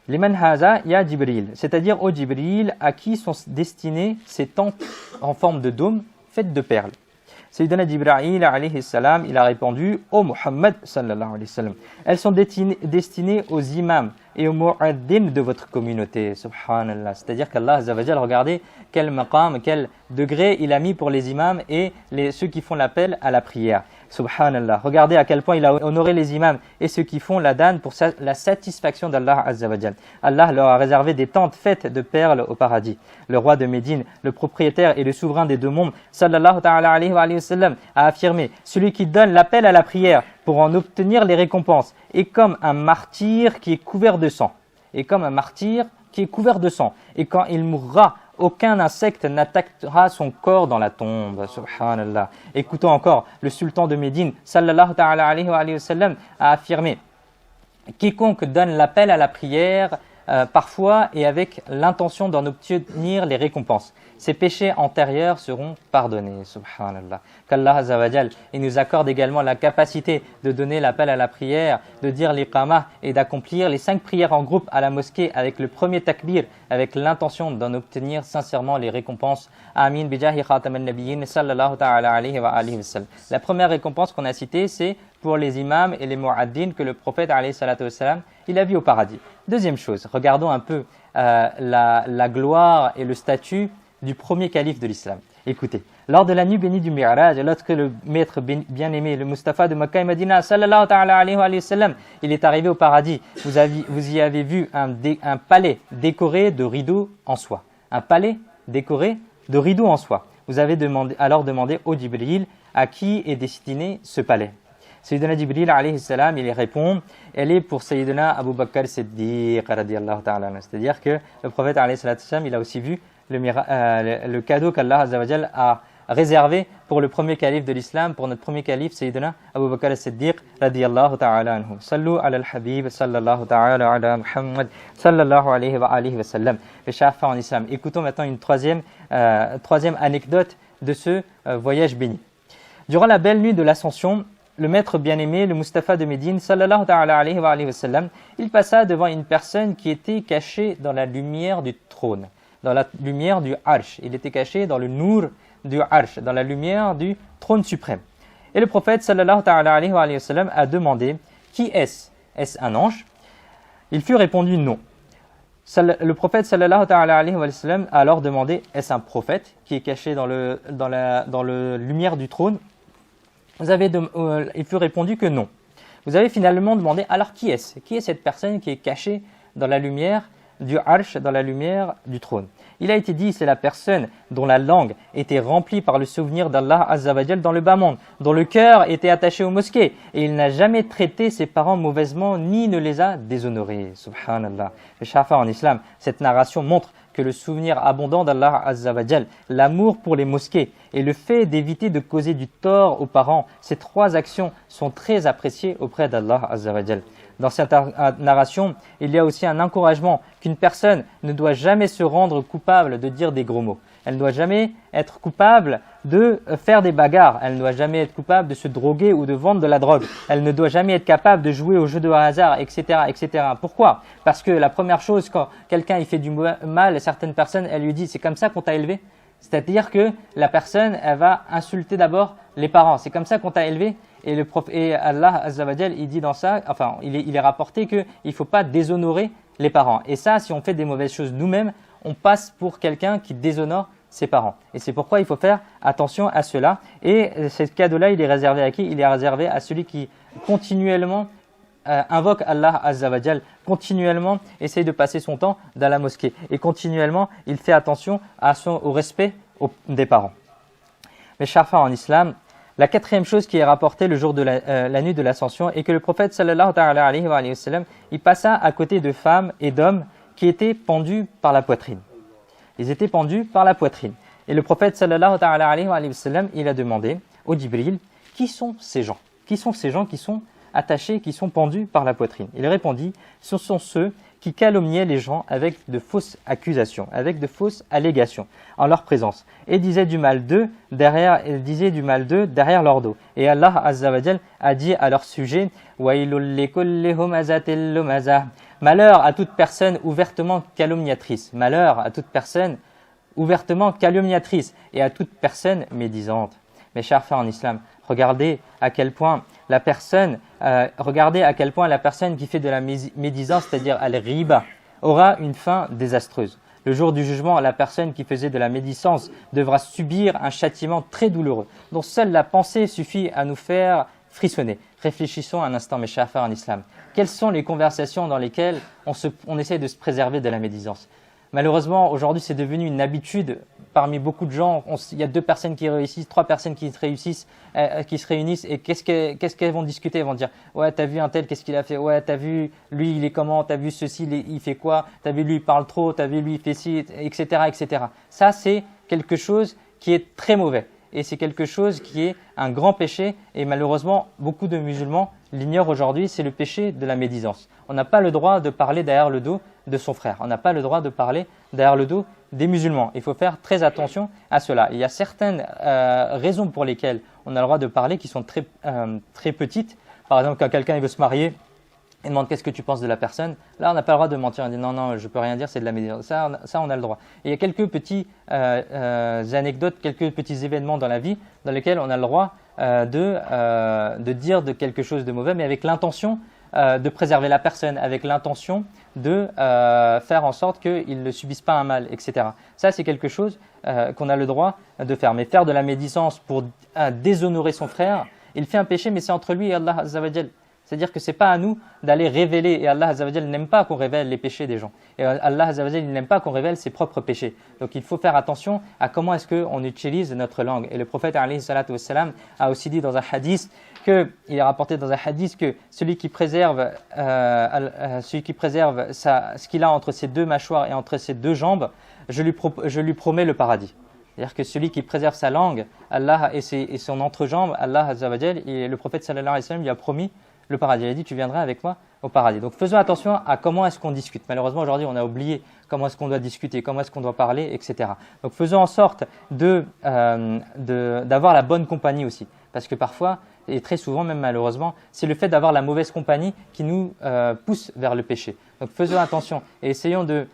Liman hadha ya Jibril, c'est-à-dire au Jibril à qui sont destinées ces tentes en forme de dôme faites de perles. Sayyidina Jibra'il alayhi salam, il a répondu, ô Muhammad sallallahu alayhi wa sallam, elles sont destinées aux imams et aux mu'addin de votre communauté, subhanallah. C'est-à-dire qu'Allah Azza wa Jal, regardez quel maqam, quel degré il a mis pour les imams et ceux qui font l'appel à la prière. Subhanallah. Regardez à quel point il a honoré les imams et ceux qui font la danne pour la satisfaction d'Allah Azza wa Jal. Allah leur a réservé des tentes faites de perles au paradis. Le roi de Médine, le propriétaire et le souverain des deux mondes, sallallahu ta'ala alayhi wa sallam, a affirmé, celui qui donne l'appel à la prière pour en obtenir les récompenses est comme un martyr qui est couvert de sang. Et quand il mourra, aucun insecte n'attaquera son corps dans la tombe. Subhanallah. Écoutons encore, le sultan de Médine, sallallahu ta'ala alayhi wa sallam, a affirmé, quiconque donne l'appel à la prière, parfois et avec l'intention d'en obtenir les récompenses, ses péchés antérieurs seront pardonnés. Subhanallah. Qu'Allah Azza wa Jal, il nous accorde également la capacité de donner l'appel à la prière, de dire l'iqamah et d'accomplir les 5 prières en groupe à la mosquée avec le premier takbir, avec l'intention d'en obtenir sincèrement les récompenses. Amin bijahi khatam al-nabiyyin sallallahu ta'ala alayhi wa sallam. La première récompense qu'on a citée, c'est pour les imams et les mu'addin que le prophète alayhi salatu wassalam, il a vu au paradis. Deuxième chose, regardons un peu la gloire et le statut du premier calife de l'islam. Écoutez, lors de la nuit bénie du Mi'raj, lorsque le maître bien-aimé, le Mustafa de Makkah et Medina, sallallahu ta'ala alayhi wa sallam, il est arrivé au paradis, vous y avez vu un palais décoré de rideaux en soie. Un palais décoré de rideaux en soie. Vous avez alors demandé au Jibril à qui est destiné ce palais. Sayyidina Jibril alayhi salam, il répond, elle est pour Sayyidina Abu Bakr Siddiq radiyallahu ta'ala. C'est-à-dire que le prophète alayhi salam, il a aussi vu le cadeau qu'Allah azza wa jal a réservé pour le premier calife de l'islam, pour notre premier calife, Sayyidina Abu Bakr Siddiq radiyallahu ta'ala anhu. Sallu ala al-habib sallallahu ta'ala ala Muhammad sallallahu alayhi wa sallam. Les Shafa en islam. Écoutons maintenant une troisième anecdote de ce voyage béni. Durant la belle nuit de l'ascension, le maître bien-aimé, le Mustafa de Médine, sallallahu ta'ala alayhi wa sallam, il passa devant une personne qui était cachée dans la lumière du trône, dans la lumière du Arsh. Il était caché dans le Nour du Arsh, dans la lumière du trône suprême. Et le prophète, sallallahu ta'ala alayhi wa sallam, a demandé, qui est-ce? Est-ce un ange? Il fut répondu non. Le prophète, sallallahu ta'ala alayhi wa sallam, a alors demandé, est-ce un prophète qui est caché dans la lumière du trône? Il fut répondu que non. Vous avez finalement demandé, alors qui est-ce? Qui est cette personne qui est cachée dans la lumière du Arsh, dans la lumière du trône? Il a été dit, c'est la personne dont la langue était remplie par le souvenir d'Allah Azza wa Jal dans le bas monde, dont le cœur était attaché aux mosquées, et il n'a jamais traité ses parents mauvaisement, ni ne les a déshonorés. Subhanallah. Le Shafa en islam, cette narration montre que le souvenir abondant d'Allah Azza wa Jal, l'amour pour les mosquées et le fait d'éviter de causer du tort aux parents, ces trois actions sont très appréciées auprès d'Allah Azza wa Jal. Dans cette narration, il y a aussi un encouragement qu'une personne ne doit jamais se rendre coupable de dire des gros mots. Elle ne doit jamais être coupable de faire des bagarres. Elle ne doit jamais être coupable de se droguer ou de vendre de la drogue. Elle ne doit jamais être capable de jouer aux jeux de hasard, etc., etc. Pourquoi? Parce que la première chose, quand quelqu'un il fait du mal, certaines personnes, elles lui disent « c'est comme ça qu'on t'a élevé ». C'est-à-dire que la personne, elle va insulter d'abord les parents. C'est comme ça qu'on t'a élevé. Et Allah Azza wa Jal, il dit dans ça, enfin, il est rapporté qu'il ne faut pas déshonorer les parents. Et ça, si on fait des mauvaises choses nous-mêmes, on passe pour quelqu'un qui déshonore ses parents. Et c'est pourquoi il faut faire attention à cela. Et ce cadeau-là, il est réservé à qui? Il est réservé à celui qui continuellement invoque Allah Azza wa Jal, continuellement essaye de passer son temps dans la mosquée. Et continuellement, il fait attention au respect des parents. Mais Shafa en islam, la quatrième chose qui est rapportée le jour de la nuit de l'ascension est que le prophète sallallahu ta'ala alayhi wa sallam, il passa à côté de femmes et d'hommes qui étaient pendus par la poitrine. Ils étaient pendus par la poitrine. Et le prophète sallallahu ta'ala alayhi wa sallam, il a demandé au Jibril, qui sont ces gens? Qui sont ces gens qui sont attachés, qui sont pendus par la poitrine? Il répondit, ce sont ceux qui calomniaient les gens avec de fausses accusations, avec de fausses allégations en leur présence, et disaient du mal d'eux derrière leur dos. Et Allah Azza wa Jal a dit à leur sujet, malheur à toute personne ouvertement calomniatrice, malheur à toute personne ouvertement calomniatrice et à toute personne médisante. Mes chers frères en islam, regardez à quel point la personne qui fait de la médisance, c'est-à-dire al-riba, aura une fin désastreuse. Le jour du jugement, la personne qui faisait de la médisance devra subir un châtiment très douloureux, dont seule la pensée suffit à nous faire frissonner. Réfléchissons un instant, mes chers frères en islam. Quelles sont les conversations dans lesquelles on essaie de se préserver de la médisance? Malheureusement, aujourd'hui, c'est devenu une habitude parmi beaucoup de gens. Il y a 2 personnes qui réussissent, 3 personnes qui se réunissent, et qu'est-ce qu'elles vont discuter? Elles vont dire, ouais, t'as vu un tel, qu'est-ce qu'il a fait? Ouais, t'as vu lui, il est comment? T'as vu ceci, il fait quoi? T'as vu lui, il parle trop? T'as vu lui, il fait ci, etc., etc. Ça, c'est quelque chose qui est très mauvais. Et c'est quelque chose qui est un grand péché, et malheureusement, beaucoup de musulmans l'ignorent aujourd'hui, c'est le péché de la médisance. On n'a pas le droit de parler derrière le dos de son frère. On n'a pas le droit de parler derrière le dos des musulmans. Il faut faire très attention à cela. Il y a certaines raisons pour lesquelles on a le droit de parler qui sont très petites. Par exemple, quand quelqu'un veut se marier, il demande qu'est-ce que tu penses de la personne. Là, on n'a pas le droit de mentir. On dit non, je peux rien dire, c'est de la médisance. Ça, on a le droit. Et il y a quelques petites anecdotes, quelques petits événements dans la vie dans lesquels on a le droit de dire de quelque chose de mauvais, mais avec l'intention de préserver la personne, avec l'intention de faire en sorte qu'il ne subisse pas un mal, etc. Ça, c'est quelque chose qu'on a le droit de faire. Mais faire de la médisance pour déshonorer son frère, il fait un péché, mais c'est entre lui et Allah Azza wa Jal. C'est-à-dire que ce n'est pas à nous d'aller révéler, et Allah Azza wa Jal n'aime pas qu'on révèle les péchés des gens. Et Allah Azza wa Jal n'aime pas qu'on révèle ses propres péchés. Donc il faut faire attention à comment est-ce qu'on utilise notre langue. Et le prophète alayhi salatu wassalam a aussi dit dans un hadith, il est rapporté dans un hadith que celui qui préserve ce qu'il a entre ses deux mâchoires et entre ses deux jambes, je lui promets le paradis. C'est-à-dire que celui qui préserve sa langue, Allah et son entrejambe, Allah Azza wa Jal, et le prophète sallallahu alayhi wa sallam lui a promis le paradis. Il a dit, tu viendras avec moi au paradis. Donc faisons attention à comment est-ce qu'on discute. Malheureusement, aujourd'hui, on a oublié comment est-ce qu'on doit discuter, comment est-ce qu'on doit parler, etc. Donc faisons en sorte d'avoir la bonne compagnie aussi. Parce que parfois, et très souvent même malheureusement, c'est le fait d'avoir la mauvaise compagnie qui nous pousse vers le péché. Donc faisons attention et essayons de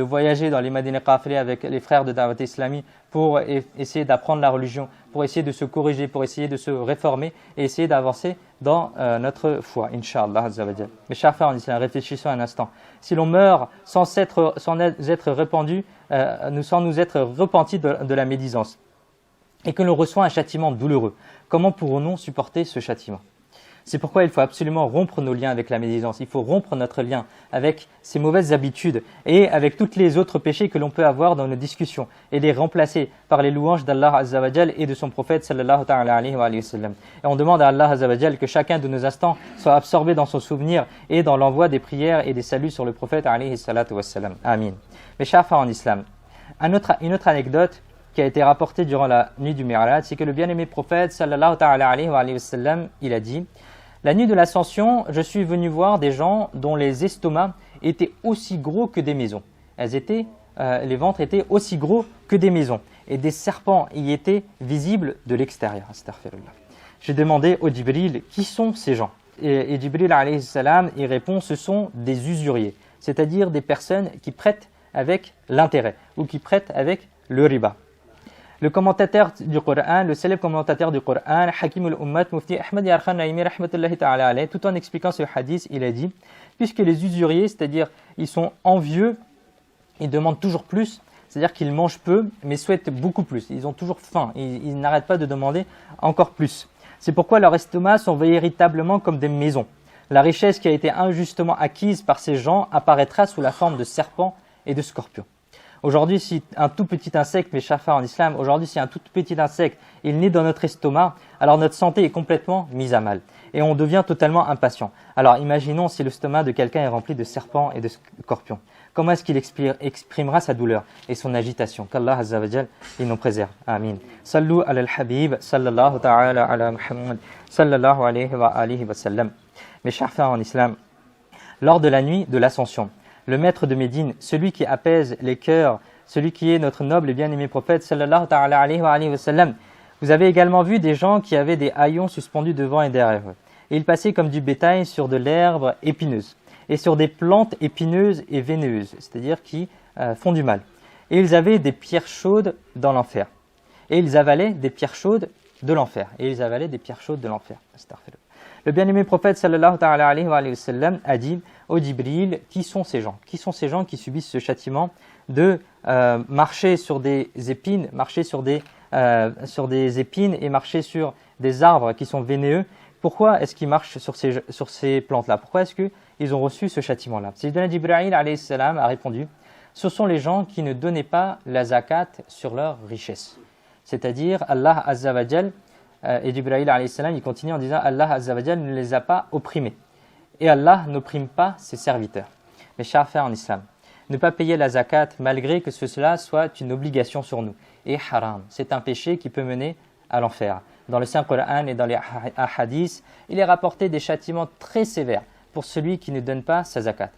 voyager dans les Madina Qafili avec les frères de Dawat Islami pour essayer d'apprendre la religion, pour essayer de se corriger, pour essayer de se réformer et essayer d'avancer dans notre foi, Inch'Allah Azza wa Jal. Mes chers frères en islam, réfléchissons un instant. Si l'on meurt sans être répandu, sans nous être repentis de la médisance, et que l'on reçoit un châtiment douloureux, comment pourrons-nous supporter ce châtiment? C'est pourquoi il faut absolument rompre nos liens avec la médisance. Il faut rompre notre lien avec ces mauvaises habitudes et avec tous les autres péchés que l'on peut avoir dans nos discussions et les remplacer par les louanges d'Allah Azza wa Jal et de son prophète sallallahu ta'ala alayhi wa sallam. Et on demande à Allah Azza wa Jal que chacun de nos instants soit absorbé dans son souvenir et dans l'envoi des prières et des saluts sur le prophète alayhi salatu wa sallam. Amin. Mes chers frères en islam, une autre anecdote qui a été rapportée durant la nuit du Mi'raj, c'est que le bien-aimé prophète sallallahu ta'ala alayhi wa sallam, il a dit: la nuit de l'ascension, je suis venu voir des gens dont les estomacs étaient aussi gros que des maisons. Les ventres étaient aussi gros que des maisons. Et des serpents y étaient visibles de l'extérieur. Astaghfirullah. J'ai demandé au Jibril, qui sont ces gens? Et Jibril alayhi salam, il répond, ce sont des usuriers. C'est-à-dire des personnes qui prêtent avec l'intérêt ou qui prêtent avec le riba. Le commentateur du Coran, le célèbre commentateur du Coran, Hakim al-Ummat, Mufti Ahmad Yarkhan Naimi, rahmatullahi ta'ala alayhi, tout en expliquant ce hadith, il a dit, puisque les usuriers, c'est-à-dire ils sont envieux, ils demandent toujours plus, c'est-à-dire qu'ils mangent peu, mais souhaitent beaucoup plus. Ils ont toujours faim, ils n'arrêtent pas de demander encore plus. C'est pourquoi leurs estomacs sont véritablement comme des maisons. La richesse qui a été injustement acquise par ces gens apparaîtra sous la forme de serpents et de scorpions. Aujourd'hui, si un tout petit insecte, mes chers frères en islam, aujourd'hui, si un tout petit insecte il naît dans notre estomac, alors notre santé est complètement mise à mal et on devient totalement impatient. Alors imaginons si l'estomac de quelqu'un est rempli de serpents et de scorpions. Comment est-ce qu'il exprimera sa douleur et son agitation? Qu'Allah Azza wa Jal, il nous préserve. Amin. Sallu ala al-habib, sallallahu ta'ala ala Muhammad, sallallahu alayhi wa alihi wa sallam. Mes chers frères en islam, lors de la nuit de l'ascension, le maître de Médine, celui qui apaise les cœurs, celui qui est notre noble et bien-aimé prophète, sallallahu ta'ala alayhi wa sallam. Vous avez également vu des gens qui avaient des haillons suspendus devant et derrière eux. Et ils passaient comme du bétail sur de l'herbe épineuse et sur des plantes épineuses et veineuses, c'est-à-dire qui font du mal. Et ils avaient des pierres chaudes dans l'enfer. Et ils avalaient des pierres chaudes de l'enfer. Le bien-aimé prophète sallallahu ta'ala alayhi wa sallam a dit au Jibril, qui sont ces gens? Qui sont ces gens qui subissent ce châtiment de marcher sur des épines, marcher sur des épines et marcher sur des arbres qui sont vénéneux? Pourquoi est-ce qu'ils marchent sur ces plantes-là? Pourquoi est-ce qu'ils ont reçu ce châtiment-là? Sayyidina Jibril alayhi salam a répondu, ce sont les gens qui ne donnaient pas la zakat sur leur richesse. C'est-à-dire Allah Azza wa Jal, et Jibril alayhi salam, il continue en disant Allah Azza wa Jal ne les a pas opprimés. Et Allah n'opprime pas ses serviteurs. Mes chers frères en islam, ne pas payer la zakat malgré que cela soit une obligation sur nous est haram. C'est un péché qui peut mener à l'enfer. Dans le Saint-Coran et dans les hadiths, il est rapporté des châtiments très sévères pour celui qui ne donne pas sa zakat.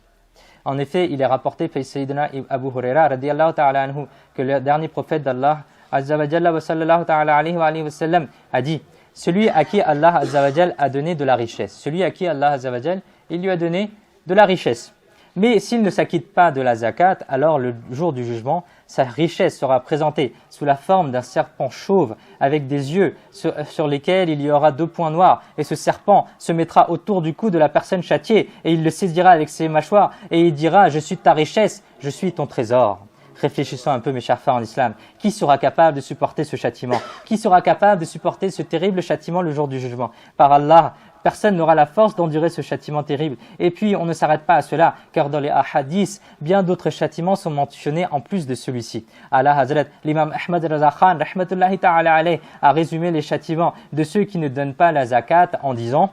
En effet, il est rapporté par Sayyidina Abu Huraira radiyallahu ta'ala anhu que le dernier prophète d'Allah Azza wa Jalla wa sallallahu ta'ala alayhi wa sallam a dit, celui à qui Allah Azza wa Jal a donné de la richesse, celui à qui Allah Azza wa Jal, il lui a donné de la richesse. Mais s'il ne s'acquitte pas de la zakat, alors le jour du jugement, sa richesse sera présentée sous la forme d'un serpent chauve avec des yeux sur lesquels il y aura 2 points noirs. Et ce serpent se mettra autour du cou de la personne châtiée et il le saisira avec ses mâchoires et il dira « Je suis ta richesse, je suis ton trésor ». Réfléchissons un peu, mes chers frères en islam. Qui sera capable de supporter ce châtiment? Qui sera capable de supporter ce terrible châtiment le jour du jugement? Par Allah, personne n'aura la force d'endurer ce châtiment terrible. Et puis, on ne s'arrête pas à cela, car dans les hadiths, bien d'autres châtiments sont mentionnés en plus de celui-ci. Allah Hazrat, l'imam Ahmad Raza Khan, rahmatullahi ta'ala alayh, a résumé les châtiments de ceux qui ne donnent pas la zakat en disant: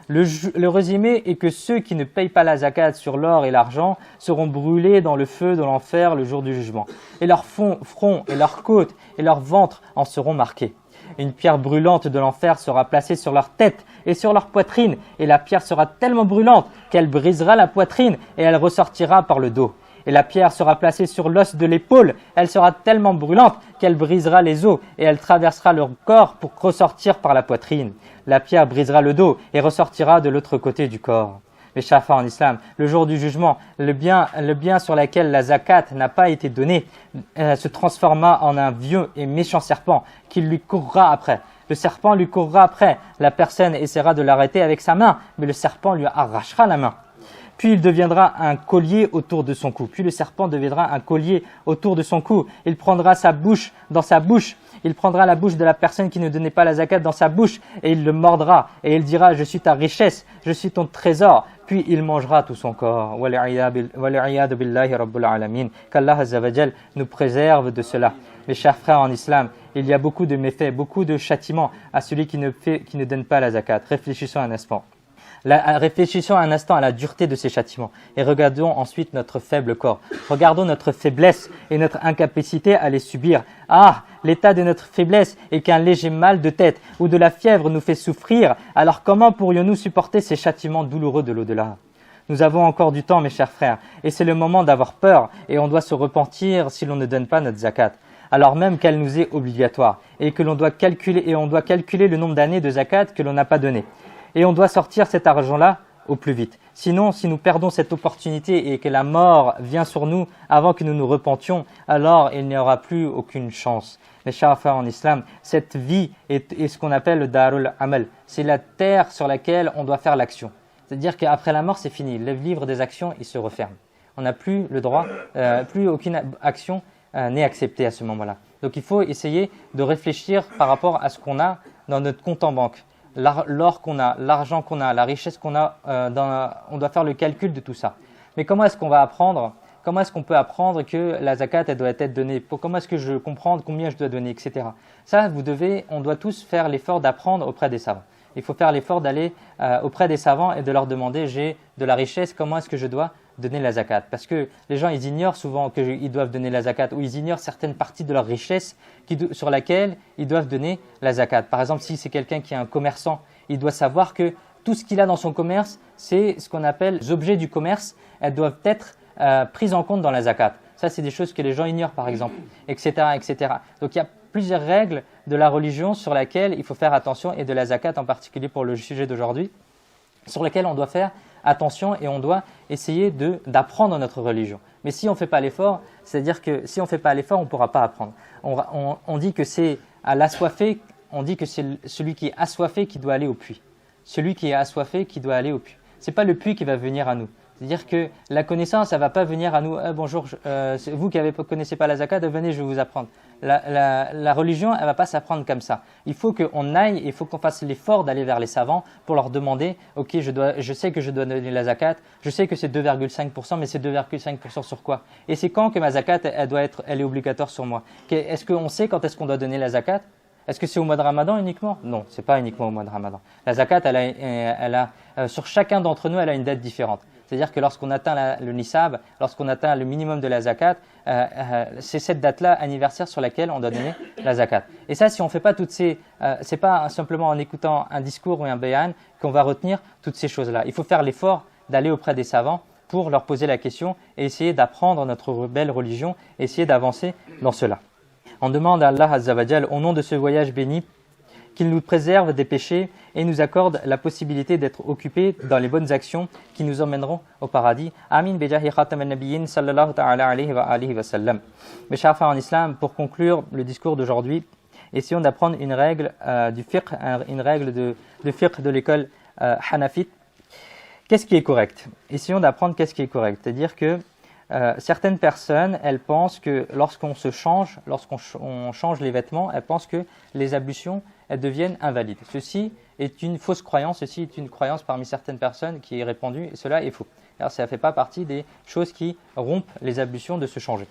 le résumé est que ceux qui ne payent pas la zakat sur l'or et l'argent seront brûlés dans le feu de l'enfer le jour du jugement. Et leur front et leurs côtes et leur ventre en seront marqués. Une pierre brûlante de l'enfer sera placée sur leur tête et sur leur poitrine. Et la pierre sera tellement brûlante qu'elle brisera la poitrine et elle ressortira par le dos. Et la pierre sera placée sur l'os de l'épaule. Elle sera tellement brûlante qu'elle brisera les os et elle traversera leur corps pour ressortir par la poitrine. La pierre brisera le dos et ressortira de l'autre côté du corps. Les chers frères en islam, le jour du jugement, le bien sur lequel la zakat n'a pas été donnée se transforma en un vieux et méchant serpent qui lui courra après. Le serpent lui courra après. La personne essaiera de l'arrêter avec sa main, mais le serpent lui arrachera la main. Puis il deviendra un collier autour de son cou. Puis le serpent deviendra un collier autour de son cou. Il prendra sa bouche dans sa bouche. Il prendra la bouche de la personne qui ne donnait pas la zakat dans sa bouche et il le mordra. Et il dira: je suis ta richesse, je suis ton trésor. Puis il mangera tout son corps. Wal'iyadu billahi rabbul alamin. Qu'Allah Azza wa Jal nous préserve de cela. Mes chers frères en islam, il y a beaucoup de méfaits, beaucoup de châtiments à celui qui ne donne pas la zakat. Réfléchissons un instant. Réfléchissons un instant à la dureté de ces châtiments et regardons ensuite notre faible corps. Regardons notre faiblesse et notre incapacité à les subir. Ah, l'état de notre faiblesse est qu'un léger mal de tête ou de la fièvre nous fait souffrir. Alors comment pourrions-nous supporter ces châtiments douloureux de l'au-delà? Nous avons encore du temps, mes chers frères, et c'est le moment d'avoir peur et on doit se repentir si l'on ne donne pas notre zakat, alors même qu'elle nous est obligatoire et que l'on doit calculer le nombre d'années de zakat que l'on n'a pas donné. Et on doit sortir cet argent-là au plus vite. Sinon, si nous perdons cette opportunité et que la mort vient sur nous avant que nous nous repentions, alors il n'y aura plus aucune chance. Mes chers frères en islam, cette vie est ce qu'on appelle le Darul Amal. C'est la terre sur laquelle on doit faire l'action. C'est-à-dire qu'après la mort, c'est fini. Le livre des actions, il se referme. On n'a plus le droit, plus aucune action n'est acceptée à ce moment-là. Donc il faut essayer de réfléchir par rapport à ce qu'on a dans notre compte en banque. L'or qu'on a, l'argent qu'on a, la richesse qu'on a, on doit faire le calcul de tout ça. Mais comment est-ce qu'on va apprendre? Comment est-ce qu'on peut apprendre que la zakat elle doit être donnée? Comment est-ce que je comprends combien je dois donner, etc. Ça, on doit tous faire l'effort d'apprendre auprès des savants. Il faut faire l'effort d'aller auprès des savants et de leur demander: j'ai de la richesse, comment est-ce que je dois donner la zakat? Parce que les gens, ils ignorent souvent qu'ils doivent donner la zakat, ou ils ignorent certaines parties de leur richesse sur laquelle ils doivent donner la zakat. Par exemple, si c'est quelqu'un qui est un commerçant, il doit savoir que tout ce qu'il a dans son commerce, c'est ce qu'on appelle les objets du commerce, elles doivent être prises en compte dans la zakat. Ça, c'est des choses que les gens ignorent, par exemple, etc., etc. Donc, il y a plusieurs règles de la religion sur lesquelles il faut faire attention, et de la zakat en particulier pour le sujet d'aujourd'hui, sur lesquelles on doit faire attention et on doit essayer d'apprendre notre religion. Mais si on ne fait pas l'effort, c'est-à-dire que si on ne fait pas l'effort, on ne pourra pas apprendre. On dit que c'est à l'assoiffé, on dit que c'est celui qui est assoiffé qui doit aller au puits. Celui qui est assoiffé qui doit aller au puits. Ce n'est pas le puits qui va venir à nous. C'est-à-dire que la connaissance, elle ne va pas venir à nous. Bonjour, c'est vous qui ne connaissez pas la zakat, venez, je vais vous apprendre. La religion, elle ne va pas s'apprendre comme ça. Il faut qu'on aille, il faut qu'on fasse l'effort d'aller vers les savants pour leur demander: ok, je sais que je dois donner la zakat, je sais que c'est 2,5%, mais c'est 2,5% sur quoi? Et c'est quand que ma zakat, elle est obligatoire sur moi? Est-ce qu'on sait quand est-ce qu'on doit donner la zakat? Est-ce que c'est au mois de Ramadan uniquement? Non, ce n'est pas uniquement au mois de Ramadan. La zakat, sur chacun d'entre nous, elle a une date différente. C'est-à-dire que lorsqu'on atteint le nisab, lorsqu'on atteint le minimum de la zakat, c'est cette date-là anniversaire sur laquelle on doit donner la zakat. Et ça, si on ne fait pas toutes c'est pas simplement en écoutant un discours ou un bayan qu'on va retenir toutes ces choses-là. Il faut faire l'effort d'aller auprès des savants pour leur poser la question et essayer d'apprendre notre belle religion, essayer d'avancer dans cela. On demande à Allah Azza wa Jal, au nom de ce voyage béni, qu'il nous préserve des péchés et nous accorde la possibilité d'être occupés dans les bonnes actions qui nous emmèneront au paradis. Amin bijahi khatam al-nabiyyin sallallahu ta'ala alayhi wa sallam. Mes chers frères en islam, pour conclure le discours d'aujourd'hui, essayons d'apprendre une règle du fiqh, une règle de fiqh de l'école hanafite. Qu'est-ce qui est correct? Essayons d'apprendre qu'est-ce qui est correct. C'est-à-dire que certaines personnes, elles pensent que lorsqu'on change les vêtements, elles pensent que les ablutions, elles deviennent invalides. Ceci est une fausse croyance, ceci est une croyance parmi certaines personnes qui est répandue, et cela est faux. Alors, ça ne fait pas partie des choses qui rompent les ablutions de se changer.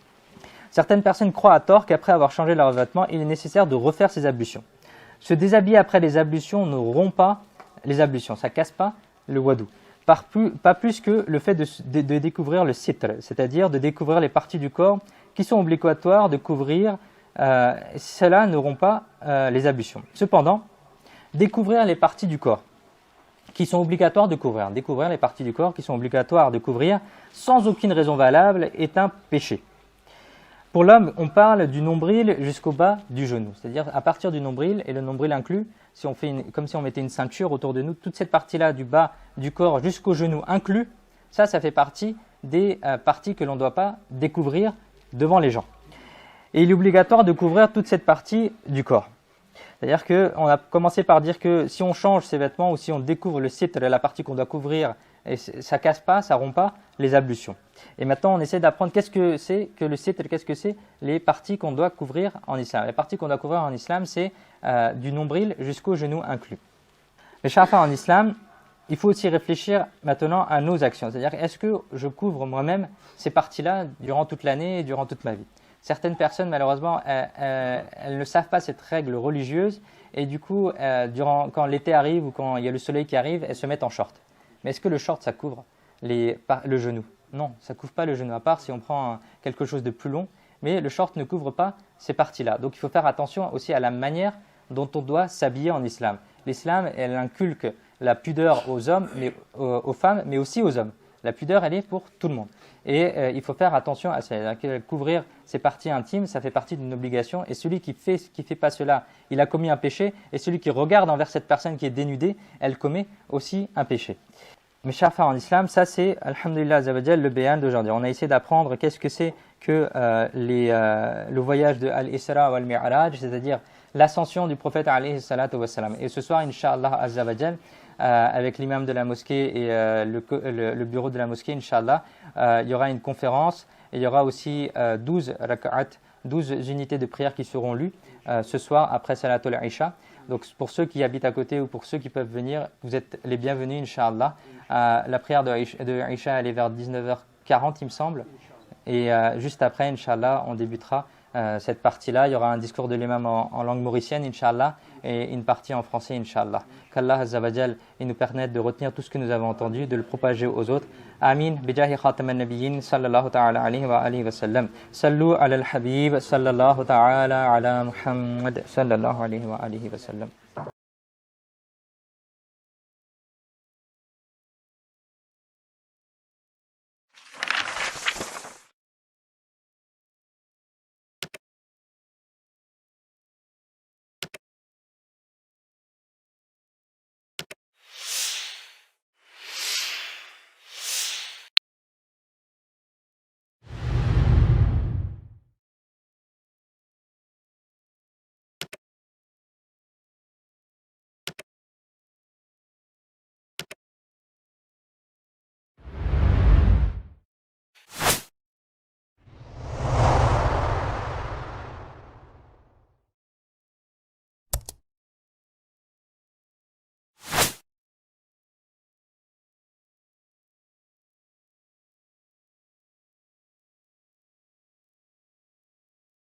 Certaines personnes croient à tort qu'après avoir changé leurs vêtements, il est nécessaire de refaire ces ablutions. Se déshabiller après les ablutions ne rompt pas les ablutions, ça ne casse pas le wadou. Pas plus que le fait de découvrir le sitr, c'est-à-dire de découvrir les parties du corps qui sont obligatoires de couvrir, cela ne rompt pas les ablutions. Cependant, découvrir les parties du corps qui sont obligatoires de couvrir, découvrir les parties du corps qui sont obligatoires de couvrir sans aucune raison valable est un péché. Pour l'homme, on parle du nombril jusqu'au bas du genou, c'est-à-dire à partir du nombril, et le nombril inclus, si on fait comme si on mettait une ceinture autour de nous, toute cette partie-là du bas du corps jusqu'au genou inclus, ça fait partie des parties que l'on ne doit pas découvrir devant les gens. Et il est obligatoire de couvrir toute cette partie du corps. C'est-à-dire qu'on a commencé par dire que si on change ses vêtements ou si on découvre le sitr, la partie qu'on doit couvrir, et ça ne casse pas, ça ne rompt pas les ablutions. Et maintenant, on essaie d'apprendre qu'est-ce que c'est que le sitr, qu'est-ce que c'est les parties qu'on doit couvrir en islam. Les parties qu'on doit couvrir en islam, c'est du nombril jusqu'au genou inclus. Les chers frères en islam, il faut aussi réfléchir maintenant à nos actions. C'est-à-dire, est-ce que je couvre moi-même ces parties-là durant toute l'année et durant toute ma vie? Certaines personnes, malheureusement, elles ne savent pas cette règle religieuse et du coup, quand l'été arrive ou quand il y a le soleil qui arrive, elles se mettent en short. Mais est-ce que le short, ça couvre le genou? Non, ça ne couvre pas le genou, à part si on prend quelque chose de plus long. Mais le short ne couvre pas ces parties-là. Donc, il faut faire attention aussi à la manière dont on doit s'habiller en islam. L'islam, elle inculque la pudeur aux hommes, aux femmes, mais aussi aux hommes. La pudeur, elle est pour tout le monde. Et il faut faire attention à ça. Couvrir ses parties intimes, ça fait partie d'une obligation. Et celui qui fait pas cela, il a commis un péché. Et celui qui regarde envers cette personne qui est dénudée, elle commet aussi un péché. Mes chers frères en islam, ça c'est, alhamdulillah azawajal, le bayan d'aujourd'hui. On a essayé d'apprendre qu'est-ce que c'est que le voyage de Al-Isra ou Al-Mi'raj, c'est-à-dire l'ascension du prophète alayhi salatu wassalam. Et ce soir, Inch'Allah azawajal, avec l'imam de la mosquée et le bureau de la mosquée, Inch'Allah, il y aura une conférence et il y aura aussi 12 rak'at, 12 unités de prière qui seront lues ce soir après Salatul Isha. Donc pour ceux qui habitent à côté ou pour ceux qui peuvent venir, vous êtes les bienvenus, Inch'Allah. La prière de Isha, elle est vers 19h40, il me semble. Et juste après, Inch'Allah, on débutera cette partie-là. Il y aura un discours de l'imam en langue mauricienne, Inch'Allah, et une partie en français, Inch'Allah. Qu'Allah Azza wa Jal nous permette de retenir tout ce que nous avons entendu, de le propager aux autres. Amin. Bijahi khatam al-nabiyyin sallallahu ta'ala alayhi wa alihi wa sallam. Sallu ala al-habib sallallahu ta'ala ala Muhammad sallallahu alayhi wa alihi wa sallam.